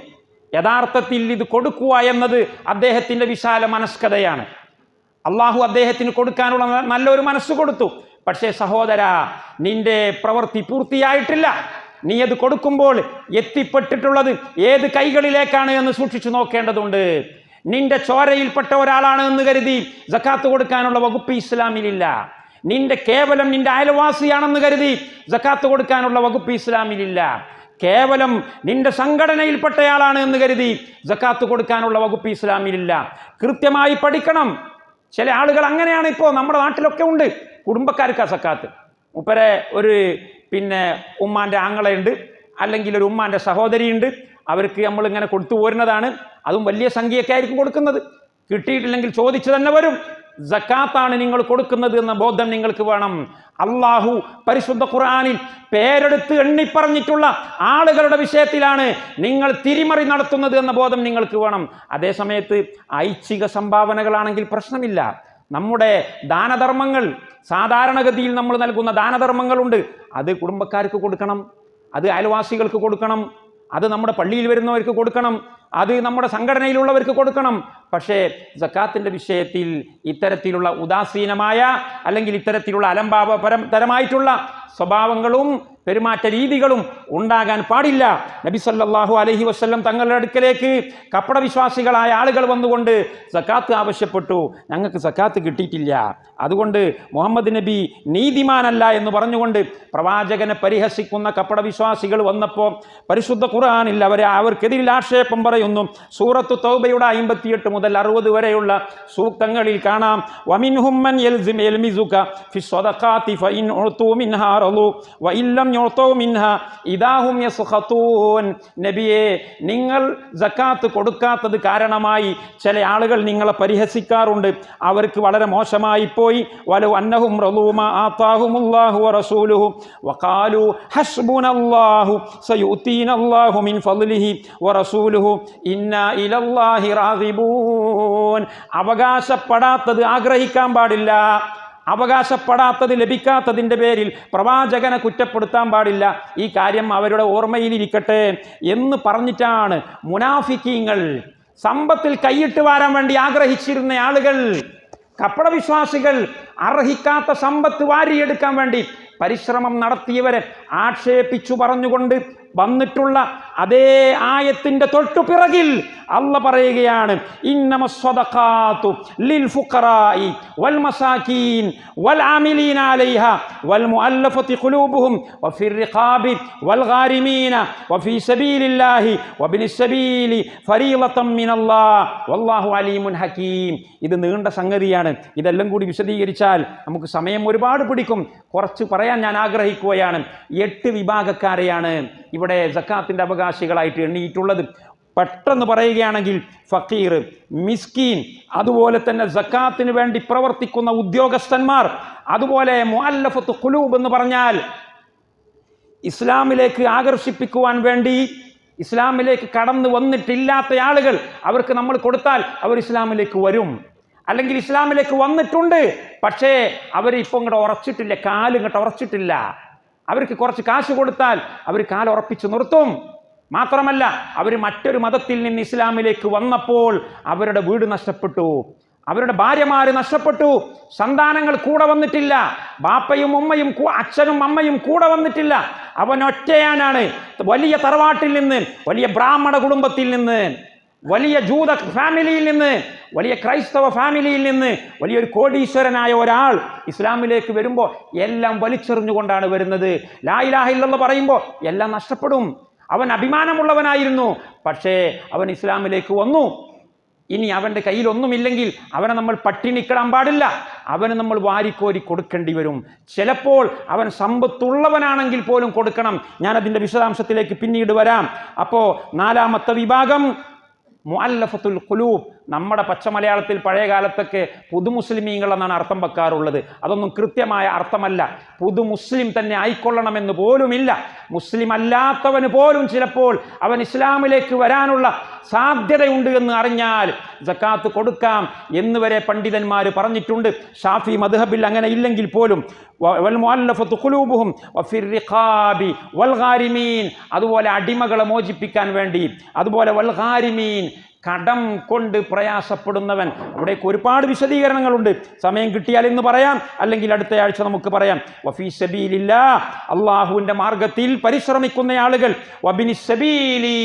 യഥാർത്ഥത്തിൽ ഇത് കൊടുക്കുക എന്നത് അദ്ദേഹത്തിൻ്റെ വിശാല മനസ്കതയാണ്. അള്ളാഹു അദ്ദേഹത്തിന് കൊടുക്കാനുള്ള നല്ലൊരു മനസ്സ് കൊടുത്തു. പക്ഷേ സഹോദര, നിന്റെ പ്രവൃത്തി പൂർത്തിയായിട്ടില്ല. നീ അത് കൊടുക്കുമ്പോൾ എത്തിപ്പെട്ടിട്ടുള്ളത് ഏത് കൈകളിലേക്കാണ് എന്ന് സൂക്ഷിച്ചു നോക്കേണ്ടതുണ്ട്. നിന്റെ ചോരയിൽപ്പെട്ട ഒരാളാണ് എന്ന് കരുതി സക്കാത്ത് കൊടുക്കാനുള്ള വകുപ്പ് ഇസ്ലാമിലില്ല. കേവലം നിന്റെ അയൽവാസിയാണെന്ന് കരുതി സക്കാത്ത് കൊടുക്കാനുള്ള വകുപ്പ് ഇസ്ലാമിലില്ല. കേവലം നിന്റെ സംഘടനയിൽപ്പെട്ടയാളാണ് എന്ന് കരുതി സക്കാത്ത് കൊടുക്കാനുള്ള വകുപ്പ് ഇസ്ലാമിലില്ല. കൃത്യമായി പഠിക്കണം. ചില ആളുകൾ അങ്ങനെയാണ് ഇപ്പോൾ നമ്മുടെ നാട്ടിലൊക്കെ ഉണ്ട്. കുടുംബക്കാർക്കാ സക്കാത്ത്, മുപ്പരെ ഒരു ഉമ്മാൻ്റെ ആങ്ങളയുണ്ട്, അല്ലെങ്കിൽ ഒരു ഉമ്മാൻ്റെ സഹോദരിയുണ്ട്, അവർക്ക് നമ്മളിങ്ങനെ കൊടുത്തു പോരുന്നതാണ്. അതും വലിയ സംഖ്യയൊക്കെ ആയിരിക്കും കൊടുക്കുന്നത്. കിട്ടിയിട്ടില്ലെങ്കിൽ ചോദിച്ചു തന്നെ വരും. സക്കാത്താണ് നിങ്ങൾ കൊടുക്കുന്നത് എന്ന ബോധം നിങ്ങൾക്ക് വേണം. അള്ളാഹു പരിശുദ്ധ ഖുർആനിൽ പേരെടുത്ത് എണ്ണിപ്പറഞ്ഞിട്ടുള്ള ആളുകളുടെ വിഷയത്തിലാണ് നിങ്ങൾ തിരിമറി നടത്തുന്നത് എന്ന ബോധം നിങ്ങൾക്ക് വേണം. അതേസമയത്ത് ഐച്ഛിക സംഭാവനകളാണെങ്കിൽ പ്രശ്നമില്ല. നമ്മുടെ ദാനധർമ്മങ്ങൾ, സാധാരണഗതിയിൽ നമ്മൾ നൽകുന്ന ദാനധർമ്മങ്ങളുണ്ട്, അത് കുടുംബക്കാർക്ക് കൊടുക്കണം, അത് അയൽവാസികൾക്ക് കൊടുക്കണം, അത് നമ്മുടെ പള്ളിയിൽ വരുന്നവർക്ക് കൊടുക്കണം, അത് നമ്മുടെ സംഘടനയിലുള്ളവർക്ക് കൊടുക്കണം. പക്ഷേ സക്കാത്തിൻ്റെ വിഷയത്തിൽ ഇത്തരത്തിലുള്ള ഉദാസീനമായ അല്ലെങ്കിൽ ഇത്തരത്തിലുള്ള അലംഭാവപരമായിട്ടുള്ള സ്വഭാവങ്ങളും പെരുമാറ്റ രീതികളും ഉണ്ടാകാൻ പാടില്ല. നബി സല്ലല്ലാഹു അലൈഹി വസല്ലം തങ്ങളുടെ അടുക്കലേക്ക് കപടവിശ്വാസികളായ ആളുകൾ വന്നുകൊണ്ട് സക്കാത്ത് ആവശ്യപ്പെട്ടു. ഞങ്ങൾക്ക് സക്കാത്ത് കിട്ടിയിട്ടില്ല, അതുകൊണ്ട് മുഹമ്മദ് നബി നീതിമാനല്ല എന്ന് പറഞ്ഞുകൊണ്ട് പ്രവാചകനെ പരിഹസിക്കുന്ന കപടവിശ്വാസികൾ വന്നപ്പോൾ പരിശുദ്ധ ഖുർആനിൽ അവർക്കെതിരിൽ ആക്ഷേപം പറയുന്നു. സൂറത്തു തൗബയുടെ 58 മുതൽ 60 വരെയുള്ള സൂക്തങ്ങളിൽ കാണാം. വമിൻഹും മൻ യൽമിസുക ഫി സ്വദഖാതി ഫഇൻ ഉതു മിൻഹാ റളു വഇല്ലം യുതു മിൻഹാ ഇദാഹും യസ്ഖതൂൻ. നബിയെ, നിങ്ങൾ സക്കാത്ത് കൊടുക്കാത്തത് കാരണമായി ചില ആളുകൾ നിങ്ങളെ പരിഹസിക്കാറുണ്ട്. അവർക്ക് വളരെ മോശമായി പോയി. വലു അന്നഹും റളൂ മാ ആതാഹുമുല്ലാഹു വറസൂലുഹു വഖാലു ഹസ്ബുനല്ലാഹു സയുതീനല്ലാഹു മിൻ ഫളിഹി വറസൂലുഹു ഇന്നാ ഇലല്ലാഹി റാഗിബൂൻ. അവകാശപ്പെടാത്തത് ആഗ്രഹിക്കാൻ പാടില്ല. അവകാശപ്പെടാത്തത് ലഭിക്കാത്തതിൻ്റെ പേരിൽ പ്രവാചകനെ കുറ്റപ്പെടുത്താൻ പാടില്ല. ഈ കാര്യം അവരുടെ ഓർമ്മയിലിരിക്കട്ടെ എന്ന് പറഞ്ഞിട്ടാണ് മുനാഫിക്കീങ്ങൾ സമ്പത്തിൽ കൈയിട്ട് വാരാൻ വേണ്ടി ആഗ്രഹിച്ചിരുന്ന ആളുകൾ, കപടവിശ്വാസികൾ, അർഹിക്കാത്ത സമ്പത്ത് വാരിയെടുക്കാൻ വേണ്ടി പരിശ്രമം നടത്തിയവരെ ആക്ഷേപിച്ചു പറഞ്ഞുകൊണ്ട് വന്നിട്ടുള്ള അതേ ആയത്തിന്റെ തൊട്ടുപിറകിൽ അള്ള പറയുകയാണ്, ഇന്നമസ്സദഖാതു ലിൽ ഫുഖറാഇ വൽ മസാകീൻ വൽ ആമിലീന അലൈഹ വൽ മുഅല്ലഫതി ഖുലൂബുഹും വഫിർ റിഖാബി വൽ ഗാരിമീന വഫീ സബീലില്ലാഹി വബിനിസ് സബീലി ഫരീളതൻ മിനല്ലാഹ് വല്ലാഹു അലീമുൻ ഹകീം. ഇത് നീണ്ട സംഗതിയാണ്. ഇതെല്ലാം കൂടി വിശദീകരിച്ചാൽ നമുക്ക് സമയം ഒരുപാട് പിടിക്കും. കുറച്ച് പറയാൻ ഞാൻ ആഗ്രഹിക്കുകയാണ്. 8 വിഭാഗക്കാരെയാണ് ഇവിടെ സക്കാത്തിന്റെ അവകാശികളായിട്ട് എണ്ണിയിട്ടുള്ളത്. പെട്ടെന്ന് പറയുകയാണെങ്കിൽ ഫക്കീർ, മിസ്കീൻ, അതുപോലെ തന്നെ സക്കാത്തിന് വേണ്ടി പ്രവർത്തിക്കുന്ന ഉദ്യോഗസ്ഥന്മാർ, അതുപോലെ മുഅല്ലഫത്ത് ഖുലൂബ് എന്ന് പറഞ്ഞാൽ ഇസ്ലാമിലേക്ക് ആകർഷിപ്പിക്കുവാൻ വേണ്ടി ഇസ്ലാമിലേക്ക് കടന്നു വന്നിട്ടില്ലാത്ത ആളുകൾ, അവർക്ക് നമ്മൾ കൊടുത്താൽ അവർ ഇസ്ലാമിലേക്ക് വരും. അല്ലെങ്കിൽ ഇസ്ലാമിലേക്ക് വന്നിട്ടുണ്ട്, പക്ഷേ അവരിപ്പോൾ ഇങ്ങോട്ട് ഉറച്ചിട്ടില്ല, കാലിങ്ങോട്ട് ഉറച്ചിട്ടില്ല. അവർക്ക് കുറച്ച് കാശ് കൊടുത്താൽ അവർ കാലുറപ്പിച്ച് നിർത്തും. മാത്രമല്ല, അവർ മറ്റൊരു മതത്തിൽ നിന്ന് ഇസ്ലാമിലേക്ക് വന്നപ്പോൾ അവരുടെ വീട് നഷ്ടപ്പെട്ടു, അവരുടെ ഭാര്യമാര് നഷ്ടപ്പെട്ടു, സന്താനങ്ങൾ കൂടെ വന്നിട്ടില്ല, ബാപ്പയും ഉമ്മയും അച്ഛനും അമ്മയും കൂടെ വന്നിട്ടില്ല. അവൻ ഒറ്റയാനാണ്. വലിയ തറവാട്ടിൽ നിന്ന്, വലിയ ബ്രാഹ്മണ കുടുംബത്തിൽ നിന്ന്, വലിയ ജൂത ഫാമിലിയിൽ നിന്ന്, വലിയ ക്രൈസ്തവ ഫാമിലിയിൽ നിന്ന് വലിയൊരു കോടീശ്വരനായ ഒരാൾ ഇസ്ലാമിലേക്ക് വരുമ്പോൾ എല്ലാം വലിച്ചെറിഞ്ഞുകൊണ്ടാണ് വരുന്നത്. ലാ ഇലാഹ ഇല്ലല്ലാഹ് പറയുമ്പോൾ എല്ലാം നഷ്ടപ്പെടും. അവൻ അഭിമാനമുള്ളവനായിരുന്നു, പക്ഷേ അവൻ ഇസ്ലാമിലേക്ക് വന്നു. ഇനി അവൻ്റെ കയ്യിലൊന്നുമില്ലെങ്കിൽ അവനെ നമ്മൾ പട്ടിണിക്കിടാൻ പാടില്ല, അവന് നമ്മൾ വാരിക്കോരി കൊടുക്കേണ്ടി വരും. ചിലപ്പോൾ അവൻ സമ്പത്തുള്ളവനാണെങ്കിൽ പോലും കൊടുക്കണം. ഞാനതിൻ്റെ വിശദാംശത്തിലേക്ക് പിന്നീട് വരാം. അപ്പോൾ 4ാമത്തെ വിഭാഗം മുഅല്ലഫത്തുൽ ഖുലൂബ്. നമ്മുടെ പച്ചമലയാളത്തിൽ പഴയ കാലത്തൊക്കെ പുതുമുസ്ലിമീങ്ങൾ എന്നാണ് അർത്ഥം വെക്കാറുള്ളത്. അതൊന്നും കൃത്യമായ അർത്ഥമല്ല. പുതുമുസ്ലിം തന്നെ ആയിക്കൊള്ളണമെന്ന് പോലുമില്ല. മുസ്ലിം അല്ലാത്തവന് പോലും ചിലപ്പോൾ അവൻ ഇസ്ലാമിലേക്ക് വരാനുള്ള സാധ്യതയുണ്ട് എന്ന് അറിഞ്ഞാൽ സക്കാത്ത് കൊടുക്കാം എന്ന് വരെ പണ്ഡിതന്മാർ പറഞ്ഞിട്ടുണ്ട്. ഷാഫി മദ്ഹബിൽ അങ്ങനെ ഇല്ലെങ്കിൽ പോലും വൽ മുഅല്ലഫത്തു ഖുലൂബുഹും വഫിർ റിഖാബി വൽ ഗാരിമീൻ, അതുപോലെ അടിമകളെ മോചിപ്പിക്കാൻ വേണ്ടി, അതുപോലെ വൽ ഗാരിമീൻ, കടം കൊണ്ട് പ്രയാസപ്പെടുന്നവൻ. ഇവിടേക്ക് ഒരുപാട് വിശദീകരണങ്ങളുണ്ട്. സമയം കിട്ടിയാൽ ഇന്ന് പറയാം, അല്ലെങ്കിൽ അടുത്ത ആഴ്ച നമുക്ക് പറയാം. വഫീ സബീലില്ലാഹ്, അള്ളാഹുവിൻ്റെ മാർഗത്തിൽ പരിശ്രമിക്കുന്ന ആളുകൾ, വബിനിസ് സബീലി,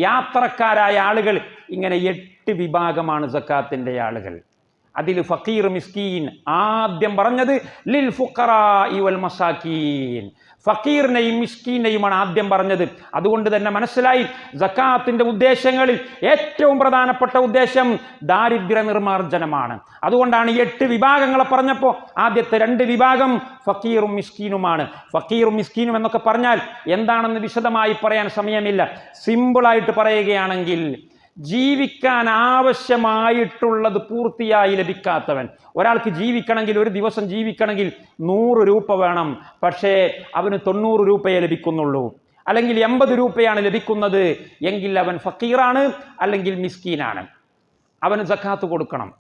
യാത്രക്കാരായ ആളുകൾ. ഇങ്ങനെ 8 വിഭാഗമാണ് സക്കാത്തിൻ്റെ ആളുകൾ. അതിൽ ഫക്കീർ, മിസ്കീൻ ആദ്യം പറഞ്ഞത് ലിൽ ഫുഖറാഇ വൽ മസാകീൻ, ഫക്കീറിനെയും മിസ്കീനെയുമാണ് ആദ്യം പറഞ്ഞത്. അതുകൊണ്ട് തന്നെ മനസ്സിലായി സക്കാത്തിൻ്റെ ഉദ്ദേശങ്ങളിൽ ഏറ്റവും പ്രധാനപ്പെട്ട ഉദ്ദേശം ദാരിദ്ര്യ നിർമ്മാർജ്ജനമാണ്. അതുകൊണ്ടാണ് 8 വിഭാഗങ്ങളെ പറഞ്ഞപ്പോൾ ആദ്യത്തെ 2 വിഭാഗം ഫക്കീറും മിസ്കീനുമാണ്. ഫക്കീറും മിസ്കീനും എന്നൊക്കെ പറഞ്ഞാൽ എന്താണെന്ന് വിശദമായി പറയാൻ സമയമില്ല. സിമ്പിളായിട്ട് പറയുകയാണെങ്കിൽ, ജീവിക്കാൻ ആവശ്യമായിട്ടുള്ളത് പൂർത്തിയായി ലഭിക്കാത്തവൻ. ഒരാൾക്ക് ജീവിക്കണമെങ്കിൽ, ഒരു ദിവസം ജീവിക്കണമെങ്കിൽ 100 രൂപ വേണം, പക്ഷേ അവന് 90 രൂപയെ ലഭിക്കുന്നുള്ളൂ, അല്ലെങ്കിൽ 80 രൂപയാണ് ലഭിക്കുന്നത് എങ്കിൽ അവൻ ഫക്കീറാണ്, അല്ലെങ്കിൽ മിസ്കീനാണ്. അവന് സക്കാത്ത് കൊടുക്കണം.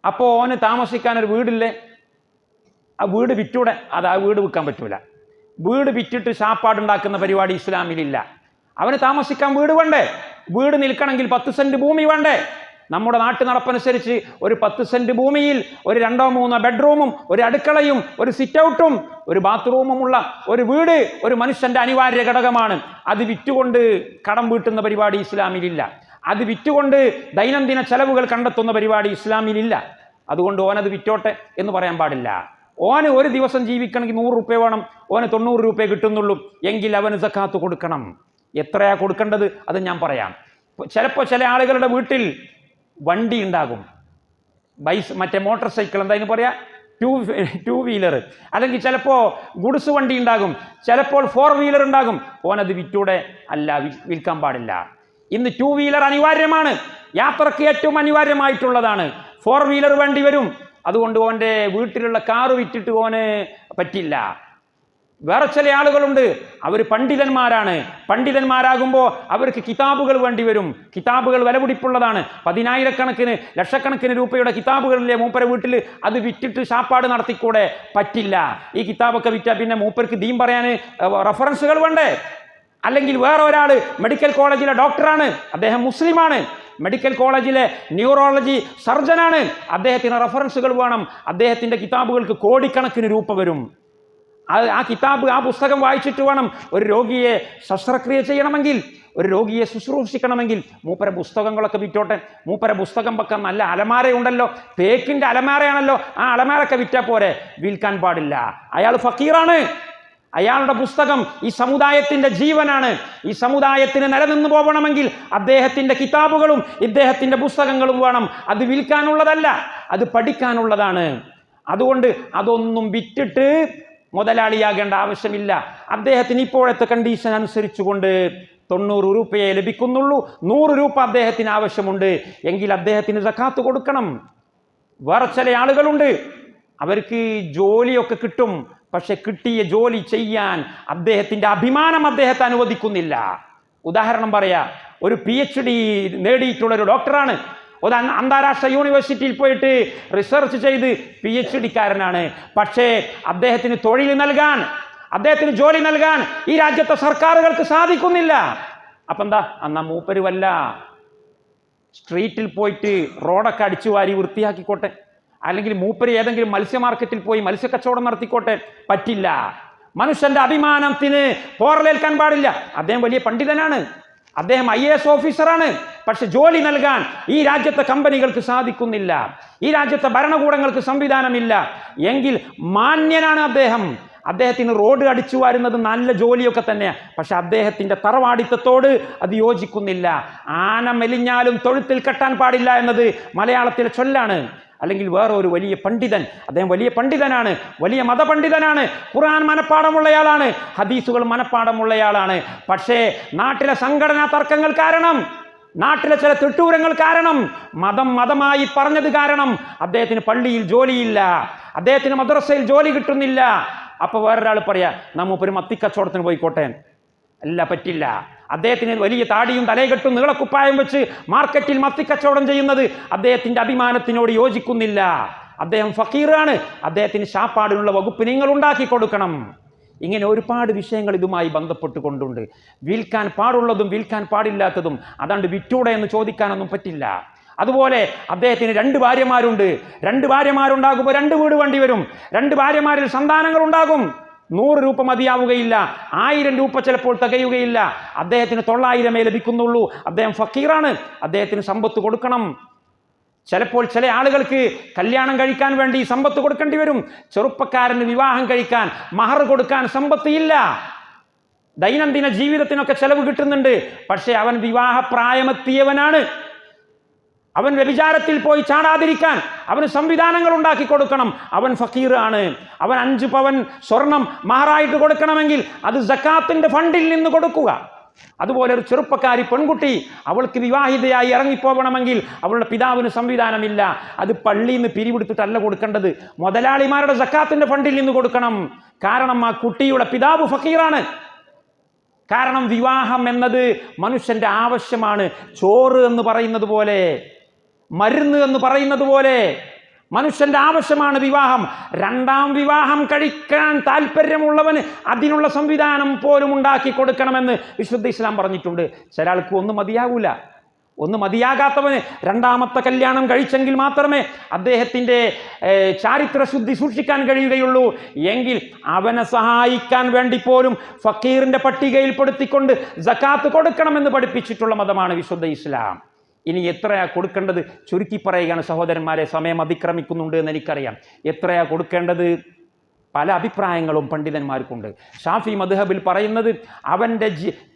അപ്പോൾ അവന് താമസിക്കാൻ ഒരു വീടില്ലേ, ആ വീട് വിറ്റൂടെ? ആ വീട് വിൽക്കാൻ പറ്റൂല. വീട് വിറ്റിട്ട് ശാപ്പാടുണ്ടാക്കുന്ന പരിപാടി ഇസ്ലാമിലില്ല. അവന് താമസിക്കാൻ വീട് വേണ്ടേ? വീട് നിൽക്കണമെങ്കിൽ 10 സെന്റ് ഭൂമി വേണ്ടേ? നമ്മുടെ നാട്ടു നടപ്പനുസരിച്ച് ഒരു 10 സെന്റ് ഭൂമിയിൽ ഒരു 2-3 ബെഡ്റൂമും, ഒരു അടുക്കളയും, ഒരു സിറ്റ് ഔട്ടും, ഒരു ബാത്റൂമുമുള്ള ഒരു വീട് ഒരു മനുഷ്യന്റെ അനിവാര്യ ഘടകമാണ്. അത് വിറ്റുകൊണ്ട് കടം വീട്ടുന്ന പരിപാടി ഇസ്ലാമിലില്ല. അത് വിറ്റുകൊണ്ട് ദൈനംദിന ചെലവുകൾ കണ്ടെത്തുന്ന പരിപാടി ഇസ്ലാമിലില്ല. അതുകൊണ്ട് ഓനത് വിറ്റോട്ടെ എന്ന് പറയാൻ പാടില്ല. ഓന് ഒരു ദിവസം ജീവിക്കണമെങ്കിൽ 100 രൂപ വേണം, ഓന് 90 രൂപയെ കിട്ടുന്നുള്ളൂ എങ്കിൽ അവന് സക്കാത്ത് കൊടുക്കണം. എത്രയാ കൊടുക്കേണ്ടത് അത് ഞാൻ പറയാം. ചിലപ്പോൾ ചില ആളുകളുടെ വീട്ടിൽ വണ്ടി ഉണ്ടാകും, മറ്റേ മോട്ടോർ സൈക്കിൾ, എന്താ പറയാ, ടൂ വീലർ, അല്ലെങ്കിൽ ചിലപ്പോൾ ഗുഡ്സ് വണ്ടി ഉണ്ടാകും, ചിലപ്പോൾ 4 വീലർ ഉണ്ടാകും. ഓനത് വിറ്റൂടെ? അല്ല, വിൽക്കാൻ പാടില്ല. ഇന്ന് 2 വീലർ അനിവാര്യമാണ്, യാത്രക്ക് ഏറ്റവും അനിവാര്യമായിട്ടുള്ളതാണ്. 4 വീലർ വേണ്ടി വരും. അതുകൊണ്ട് ഓൻ്റെ വീട്ടിലുള്ള കാറ് വിറ്റിട്ട് ഓന് പറ്റില്ല. വേറെ ചില ആളുകളുണ്ട്, അവർ പണ്ഡിതന്മാരാണ്. പണ്ഡിതന്മാരാകുമ്പോൾ അവർക്ക് കിതാബുകൾ വേണ്ടി വരും. കിതാബുകൾ വിലപിടിപ്പുള്ളതാണ്. 10,000-കണക്കിന്, ലക്ഷക്കണക്കിന് രൂപയുടെ കിതാബുകളിലെ മൂപ്പര വീട്ടിൽ. അത് വിറ്റിട്ട് ശാപ്പാട് നടത്തിക്കൂടെ? പറ്റില്ല. ഈ കിതാബൊക്കെ വിറ്റാൽ പിന്നെ മൂപ്പർക്ക് ദീൻ പറയാൻ റഫറൻസുകൾ വേണ്ടേ? അല്ലെങ്കിൽ വേറെ ഒരാൾ മെഡിക്കൽ കോളേജിലെ ഡോക്ടറാണ്, അദ്ദേഹം മുസ്ലിമാണ്, മെഡിക്കൽ കോളേജിലെ ന്യൂറോളജി സർജനാണ്, അദ്ദേഹത്തിന് റെഫറൻസുകൾ വേണം, അദ്ദേഹത്തിൻ്റെ കിതാബുകൾക്ക് കോടിക്കണക്കിന് രൂപ വരും. ആ പുസ്തകം വായിച്ചിട്ട് വേണം ഒരു രോഗിയെ ശസ്ത്രക്രിയ ചെയ്യണമെങ്കിൽ, ഒരു രോഗിയെ ശുശ്രൂഷിക്കണമെങ്കിൽ. മൂപ്പര പുസ്തകങ്ങളൊക്കെ വിറ്റോട്ടെ. മൂപ്പര പുസ്തകം വെക്കാൻ നല്ല അലമാരയുണ്ടല്ലോ, തേക്കിൻ്റെ അലമാരയാണല്ലോ, ആ അലമാരൊക്കെ വിറ്റാൽ പോരെ, വിൽക്കാൻ പാടില്ല. അയാൾ ഫക്കീറാണ്. അയാളുടെ പുസ്തകം ഈ സമുദായത്തിൻ്റെ ജീവനാണ്. ഈ സമുദായത്തിന് നിലനിന്ന് പോകണമെങ്കിൽ അദ്ദേഹത്തിൻ്റെ കിതാബുകളും ഇദ്ദേഹത്തിൻ്റെ പുസ്തകങ്ങളും വേണം. അത് വിൽക്കാനുള്ളതല്ല, അത് പഠിക്കാനുള്ളതാണ്. അതുകൊണ്ട് അതൊന്നും വിറ്റിട്ട് മുതലാളിയാകേണ്ട ആവശ്യമില്ല. അദ്ദേഹത്തിന് ഇപ്പോഴത്തെ കണ്ടീഷൻ അനുസരിച്ചുകൊണ്ട് 90 രൂപയെ ലഭിക്കുന്നുള്ളൂ, 100 രൂപ അദ്ദേഹത്തിന് ആവശ്യമുണ്ട് എങ്കിൽ അദ്ദേഹത്തിന് സക്കാത്ത് കൊടുക്കണം. വേറെ ചില ആളുകളുണ്ട്, അവർക്ക് ജോലിയൊക്കെ കിട്ടും, പക്ഷെ കിട്ടിയ ജോലി ചെയ്യാൻ അദ്ദേഹത്തിൻ്റെ അഭിമാനം അദ്ദേഹത്തെ അനുവദിക്കുന്നില്ല. ഉദാഹരണം പറയാ, ഒരു PhD നേടിയിട്ടുള്ളൊരു ഡോക്ടറാണ്, ഒരു അന്താരാഷ്ട്ര യൂണിവേഴ്സിറ്റിയിൽ പോയിട്ട് റിസർച്ച് ചെയ്ത് PhD-കാരനാണ്. പക്ഷേ അദ്ദേഹത്തിന് തൊഴിൽ നൽകാൻ, അദ്ദേഹത്തിന് ജോലി നൽകാൻ ഈ രാജ്യത്തെ സർക്കാരുകൾക്ക് സാധിക്കുന്നില്ല. അപ്പം എന്താ, എന്നാ മൂപ്പര് വല്ല സ്ട്രീറ്റിൽ പോയിട്ട് റോഡൊക്കെ അടിച്ചു വാരി വൃത്തിയാക്കിക്കോട്ടെ, അല്ലെങ്കിൽ മൂപ്പര് ഏതെങ്കിലും മത്സ്യ മാർക്കറ്റിൽ പോയി മത്സ്യക്കച്ചവടം നടത്തിക്കോട്ടെ. പറ്റില്ല. മനുഷ്യന്റെ അഭിമാനത്തിന് പോറലേൽക്കാൻ പാടില്ല. അദ്ദേഹം വലിയ പണ്ഡിതനാണ്, അദ്ദേഹം IAS ഓഫീസറാണ്, പക്ഷെ ജോലി നൽകാൻ ഈ രാജ്യത്തെ കമ്പനികൾക്ക് സാധിക്കുന്നില്ല, ഈ രാജ്യത്തെ ഭരണകൂടങ്ങൾക്ക് സംവിധാനമില്ല എങ്കിൽ മാന്യനാണ് അദ്ദേഹം. അദ്ദേഹത്തിന് റോഡ് അടിച്ചു വാരുന്നത് നല്ല ജോലിയൊക്കെ തന്നെയാണ്, പക്ഷെ അദ്ദേഹത്തിൻ്റെ തറവാടിത്തത്തോട് അത് യോജിക്കുന്നില്ല. ആന മെലിഞ്ഞാലും തൊഴുത്തിൽ കെട്ടാൻ പാടില്ല എന്നത് മലയാളത്തിലെ ചൊല്ലാണ്. അല്ലെങ്കിൽ വേറെ ഒരു വലിയ പണ്ഡിതൻ, അദ്ദേഹം വലിയ പണ്ഡിതനാണ്, വലിയ മതപണ്ഡിതനാണ്, ഖുർആൻ മനപ്പാടമുള്ളയാളാണ്, ഹദീസുകൾ മനപ്പാടമുള്ളയാളാണ്. പക്ഷേ നാട്ടിലെ സംഘടനാ തർക്കങ്ങൾ കാരണം, നാട്ടിലെ ചില തിട്ടൂരങ്ങൾ കാരണം, മതമായി പറഞ്ഞത് കാരണം അദ്ദേഹത്തിന് പള്ളിയിൽ ജോലിയില്ല, അദ്ദേഹത്തിന് മദ്രസയിൽ ജോലി കിട്ടുന്നില്ല. അപ്പോൾ വേറൊരാൾ പറയാ, നമ്മൊരു മത്തിക്കച്ചവടത്തിന് പോയിക്കോട്ടെ. അല്ല, പറ്റില്ല. അദ്ദേഹത്തിന് വലിയ താടിയും തലയെക്കെട്ടും നീളക്കുപ്പായം വെച്ച് മാർക്കറ്റിൽ മത്തിക്കച്ചവടം ചെയ്യുന്നത് അദ്ദേഹത്തിൻ്റെ അഭിമാനത്തിനോട് യോജിക്കുന്നില്ല. അദ്ദേഹം ഫക്കീറാണ്, അദ്ദേഹത്തിന് ശാപ്പാടിനുള്ള വകുപ്പ് നിങ്ങൾ ഉണ്ടാക്കി കൊടുക്കണം. ഇങ്ങനെ ഒരുപാട് വിഷയങ്ങൾ ഇതുമായി ബന്ധപ്പെട്ടുകൊണ്ടുണ്ട്. വിൽക്കാൻ പാടുള്ളതും വിൽക്കാൻ പാടില്ലാത്തതും. അതാണ്ട് വിറ്റൂടെ എന്ന് ചോദിക്കാനൊന്നും പറ്റില്ല. അതുപോലെ അദ്ദേഹത്തിന് 2 ഭാര്യമാരുണ്ട്. 2 ഭാര്യമാരുണ്ടാകുമ്പോൾ 2 വീട് വേണ്ടി വരും. 2 ഭാര്യമാരിൽ സന്താനങ്ങൾ ഉണ്ടാകും. 100 രൂപ മതിയാവുകയില്ല, 1000 രൂപ ചിലപ്പോൾ തികയുകയില്ല. അദ്ദേഹത്തിന് 900 ലഭിക്കുന്നുള്ളൂ. അദ്ദേഹം ഫക്കീറാണ്, അദ്ദേഹത്തിന് സമ്പത്ത് കൊടുക്കണം. ചിലപ്പോൾ ചില ആളുകൾക്ക് കല്യാണം കഴിക്കാൻ വേണ്ടി സമ്പത്ത് കൊടുക്കേണ്ടി വരും. ചെറുപ്പക്കാരന് വിവാഹം കഴിക്കാൻ മഹർ കൊടുക്കാൻ സമ്പത്ത് ഇല്ല. ദൈനംദിന ജീവിതത്തിനൊക്കെ ചെലവ് കിട്ടുന്നുണ്ട്, പക്ഷേ അവൻ വിവാഹപ്രായമെത്തിയവനാണ്. അവൻ വ്യഭിചാരത്തിൽ പോയി ചാടാതിരിക്കാൻ അവന് സംവിധാനങ്ങൾ ഉണ്ടാക്കി കൊടുക്കണം. അവൻ ഫക്കീർ ആണ്. അവൻ 5 പവൻ സ്വർണം മഹറായിട്ട് കൊടുക്കണമെങ്കിൽ അത് സക്കാത്തിന്റെ ഫണ്ടിൽ നിന്ന് കൊടുക്കുക. അതുപോലെ ഒരു ചെറുപ്പക്കാരി പെൺകുട്ടി, അവൾക്ക് വിവാഹിതയായി ഇറങ്ങിപ്പോകണമെങ്കിൽ അവളുടെ പിതാവിന് സംവിധാനമില്ല, അത് പള്ളിയിൽ നിന്ന് പിരിവെടുത്തിട്ടല്ല കൊടുക്കേണ്ടത്, മുതലാളിമാരുടെ സക്കാത്തിന്റെ ഫണ്ടിൽ നിന്ന് കൊടുക്കണം. കാരണം ആ കുട്ടിയുടെ പിതാവ് ഫക്കീറാണ്. കാരണം വിവാഹം എന്നത് മനുഷ്യന്റെ ആവശ്യമാണ്. ചോറ് എന്ന് പറയുന്നത് പോലെ, മരുന്ന് എന്ന് പറയുന്നത് പോലെ മനുഷ്യന്റെ ആവശ്യമാണ് വിവാഹം. 2ാം വിവാഹം കഴിക്കാൻ താല്പര്യമുള്ളവന് അതിനുള്ള സംവിധാനം പോലും ഉണ്ടാക്കി കൊടുക്കണമെന്ന് വിശുദ്ധ ഇസ്ലാം പറഞ്ഞിട്ടുണ്ട്. ചില ആൾക്ക് ഒന്നും മതിയാകൂല. ഒന്നും മതിയാകാത്തവന് 2ാമത്തെ കല്യാണം കഴിച്ചെങ്കിൽ മാത്രമേ അദ്ദേഹത്തിൻ്റെ ചാരിത്രശുദ്ധി സൂക്ഷിക്കാൻ കഴിയുകയുള്ളൂ. എങ്കിൽ അവനെ സഹായിക്കാൻ വേണ്ടി പോലും ഫക്കീറിൻ്റെ പട്ടികയിൽപ്പെടുത്തിക്കൊണ്ട് സക്കാത്ത് കൊടുക്കണമെന്ന് പഠിപ്പിച്ചിട്ടുള്ള മതമാണ് വിശുദ്ധ ഇസ്ലാം. ഇനി എത്രയാ കൊടുക്കേണ്ടത് ചുരുക്കി പറയുകയാണ് സഹോദരന്മാരെ, സമയം അതിക്രമിക്കുന്നുണ്ട് എന്ന് എനിക്കറിയാം. എത്രയാ കൊടുക്കേണ്ടത്? പല അഭിപ്രായങ്ങളും പണ്ഡിതന്മാർക്കുണ്ട്. ഷാഫി മദ്ഹബിൽ പറയുന്നത് അവൻ്റെ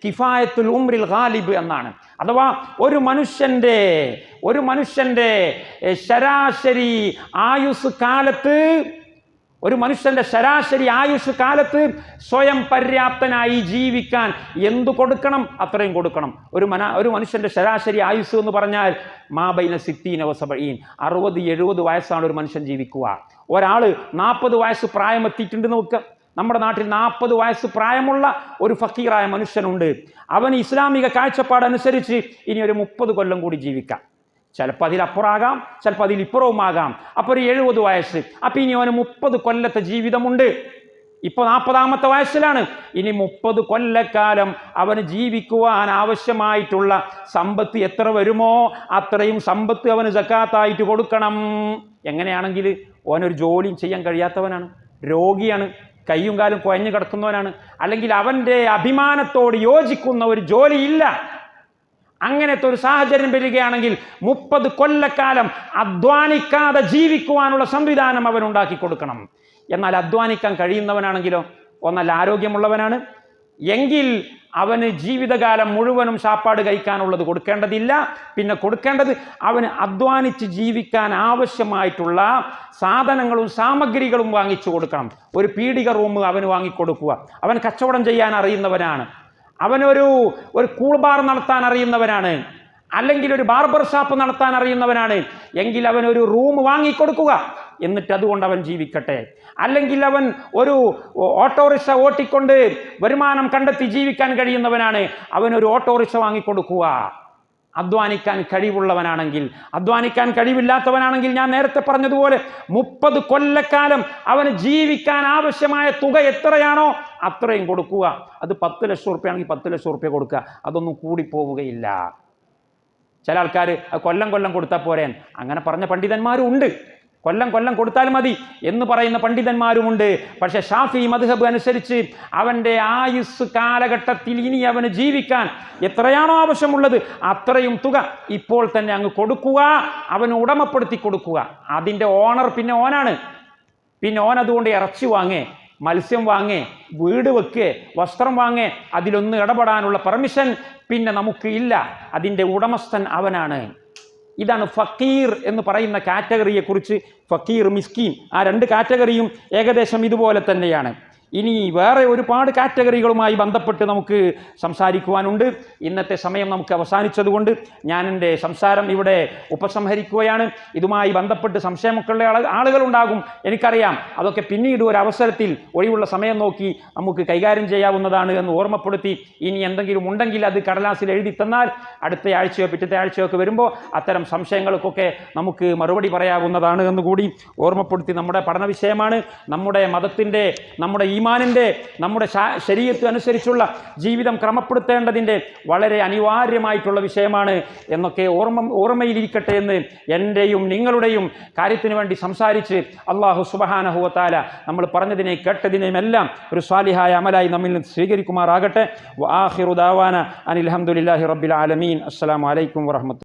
കിഫായത്തുൽ ഉംറിൽ ഗാലിബ് എന്നാണ്. അഥവാ ഒരു മനുഷ്യൻ്റെ ശരാശരി ആയുസ് കാലത്ത്, ഒരു മനുഷ്യന്റെ ശരാശരി ആയുഷ് കാലത്ത് സ്വയം പര്യാപ്തനായി ജീവിക്കാൻ എന്തു കൊടുക്കണം? അത്രയും കൊടുക്കണം. ഒരു മനുഷ്യന്റെ ശരാശരി ആയുസ് എന്ന് പറഞ്ഞാൽ മാബൈന 60 വ 70, 60-70 വയസ്സാണ് ഒരു മനുഷ്യൻ ജീവിക്കുക. ഒരാൾ 40 വയസ്സ് പ്രായമെത്തിയിട്ടുണ്ട് നോക്കുക. നമ്മുടെ നാട്ടിൽ 40 വയസ്സ് പ്രായമുള്ള ഒരു ഫക്കീറായ മനുഷ്യനുണ്ട്. അവൻ ഇസ്ലാമിക കാഴ്ചപ്പാടനുസരിച്ച് ഇനി ഒരു 30 കൊല്ലം കൂടി ജീവിക്കാം. ചിലപ്പോൾ അതിലപ്പുറമാകാം, ചിലപ്പോൾ അതിലിപ്പുറവുമാകാം. അപ്പോൾ ഒരു 70 വയസ്സ്. അപ്പം ഇനി അവന് 30 കൊല്ലത്തെ ജീവിതമുണ്ട്. ഇപ്പോൾ 40-ാമത്തെ വയസ്സിലാണ്. ഇനി 30 കൊല്ലക്കാലം അവന് ജീവിക്കുവാൻ ആവശ്യമായിട്ടുള്ള സമ്പത്ത് എത്ര വരുമോ അത്രയും സമ്പത്ത് അവന് സക്കാത്തായിട്ട് കൊടുക്കണം. എങ്ങനെയാണെങ്കിൽ ഓനൊരു ജോലിയും ചെയ്യാൻ കഴിയാത്തവനാണ്, രോഗിയാണ്, കയ്യും കാലും കുഴഞ്ഞു കിടക്കുന്നവനാണ്, അല്ലെങ്കിൽ അവൻ്റെ അഭിമാനത്തോട് യോജിക്കുന്ന ഒരു ജോലിയില്ല. അങ്ങനത്തെ ഒരു സാഹചര്യം വരികയാണെങ്കിൽ 30 കൊല്ലക്കാലം അധ്വാനിക്കാതെ ജീവിക്കുവാനുള്ള സംവിധാനം അവൻ ഉണ്ടാക്കി കൊടുക്കണം. എന്നാൽ അധ്വാനിക്കാൻ കഴിയുന്നവനാണെങ്കിലോ, നല്ല ആരോഗ്യമുള്ളവനാണ് എങ്കിൽ അവന് ജീവിതകാലം മുഴുവനും സാപ്പാട് കഴിക്കാനുള്ളത് കൊടുക്കേണ്ടതില്ല. പിന്നെ കൊടുക്കേണ്ടത് അവന് അധ്വാനിച്ച് ജീവിക്കാൻ ആവശ്യമായിട്ടുള്ള സാധനങ്ങളും സാമഗ്രികളും വാങ്ങിച്ചു കൊടുക്കണം. ഒരു പീടിക റൂം അവന് വാങ്ങിക്കൊടുക്കുക. അവൻ കച്ചവടം ചെയ്യാൻ അറിയുന്നവനാണ്, അവനൊരു കൂൾബാർ നടത്താൻ അറിയുന്നവനാണ്, അല്ലെങ്കിൽ ഒരു ബാർബർ ഷാപ്പ് നടത്താൻ അറിയുന്നവനാണ് എങ്കിൽ അവനൊരു റൂം വാങ്ങിക്കൊടുക്കുക. എന്നിട്ട് അതുകൊണ്ട് അവൻ ജീവിക്കട്ടെ. അല്ലെങ്കിൽ അവൻ ഒരു ഓട്ടോറിക്ഷ ഓട്ടിക്കൊണ്ട് വരുമാനം കണ്ടെത്തി ജീവിക്കാൻ കഴിയുന്നവനാണ്, അവനൊരു ഓട്ടോറിക്ഷ വാങ്ങിക്കൊടുക്കുക. അധ്വാനിക്കാൻ കഴിവുള്ളവനാണെങ്കിൽ. അധ്വാനിക്കാൻ കഴിവില്ലാത്തവനാണെങ്കിൽ ഞാൻ നേരത്തെ പറഞ്ഞതുപോലെ 30 കൊല്ലക്കാലം അവന് ജീവിക്കാൻ ആവശ്യമായ തുക എത്രയാണോ അത്രയും കൊടുക്കുക. അത് 10 ലക്ഷം റുപ്യ ആണെങ്കിൽ 10 ലക്ഷം റുപ്യ കൊടുക്കുക. അതൊന്നും കൂടിപ്പോവുകയില്ല. ചില ആൾക്കാർ കൊല്ലം കൊടുത്താൽ പോരേൻ, അങ്ങനെ പറഞ്ഞ പണ്ഡിതന്മാരും ഉണ്ട്. കൊല്ലം കൊടുത്താൽ മതി എന്ന് പറയുന്ന പണ്ഡിതന്മാരുമുണ്ട്. പക്ഷെ ഷാഫി മദ്ഹബ് അനുസരിച്ച് അവൻ്റെ ആയുസ് കാലഘട്ടത്തിൽ ഇനി അവന് ജീവിക്കാൻ എത്രയാണോ ആവശ്യമുള്ളത് അത്രയും തുക ഇപ്പോൾ തന്നെ അങ്ങ് കൊടുക്കുക, അവന് ഉടമപ്പെടുത്തി കൊടുക്കുക. അതിൻ്റെ ഓണർ പിന്നെ ഓനാണ്. പിന്നെ ഓൻ അതുകൊണ്ട് ഇറച്ചി വാങ്ങേ, മത്സ്യം വാങ്ങേ, വീട് വെക്കേ, വസ്ത്രം വാങ്ങേ, അതിലൊന്നും ഇടപെടാനുള്ള പെർമിഷൻ പിന്നെ നമുക്ക് ഇല്ല. അതിൻ്റെ ഉടമസ്ഥൻ അവനാണ്. ഇതാണ് ഫക്കീർ എന്ന് പറയുന്ന കാറ്റഗറിയെക്കുറിച്ച്. ഫക്കീർ, മിസ്കീൻ, ആ 2 കാറ്റഗറിയും ഏകദേശം ഇതുപോലെ തന്നെയാണ്. ഇനി വേറെ ഒരുപാട് കാറ്റഗറികളുമായി ബന്ധപ്പെട്ട് നമുക്ക് സംസാരിക്കുവാനുണ്ട്. ഇന്നത്തെ സമയം നമുക്ക് അവസാനിച്ചതുകൊണ്ട് ഞാൻ എൻ്റെ സംസാരം ഇവിടെ ഉപസംഹരിക്കുകയാണ്. ഇതുമായി ബന്ധപ്പെട്ട് സംശയമൊക്കെയുള്ള ആളുകളുണ്ടാകും, എനിക്കറിയാം. അതൊക്കെ പിന്നീട് ഒരു അവസരത്തിൽ ഒഴിവുള്ള സമയം നോക്കി നമുക്ക് കൈകാര്യം ചെയ്യാവുന്നതാണ് എന്ന് ഓർമ്മപ്പെടുത്തി, ഇനി എന്തെങ്കിലും ഉണ്ടെങ്കിൽ അത് കടലാസിൽ എഴുതി തന്നാൽ അടുത്ത ആഴ്ചയോ പിറ്റത്തെ ആഴ്ചയോ ഒക്കെ വരുമ്പോൾ അത്തരം സംശയങ്ങൾക്കൊക്കെ നമുക്ക് മറുപടി പറയാവുന്നതാണ് എന്നുകൂടി ഓർമ്മപ്പെടുത്തി. നമ്മുടെ പഠന വിഷയമാണ് നമ്മുടെ മതത്തിൻ്റെ, നമ്മുടെ ഈമാനിൻ്റെ, നമ്മുടെ ശരീഅത്ത് അനുസരിച്ചുള്ള ജീവിതം ക്രമപ്പെടുത്തേണ്ടതിൻ്റെ വളരെ അനിവാര്യമായിട്ടുള്ള വിഷയമാണ് എന്നൊക്കെ ഓർമ്മയിലിരിക്കട്ടെ എന്ന് എൻ്റെയും നിങ്ങളുടെയും കാര്യത്തിന് വേണ്ടി സംസാരിച്ച് അല്ലാഹു സുബ്ഹാനഹു വ തആല നമ്മൾ പറഞ്ഞതിനെ കേട്ടതിനെയുമെല്ലാം ഒരു സ്വാലിഹായ അമലായി നമ്മിൽ നിന്ന് സ്വീകരിക്കുമാറാകട്ടെ. വആഖിറു ദഅവാന അനിൽ ഹംദുലില്ലാഹി റബ്ബിൽ ആലമീൻ. അസ്സലാമു അലൈക്കും വറഹ്മത്തുള്ളാഹി.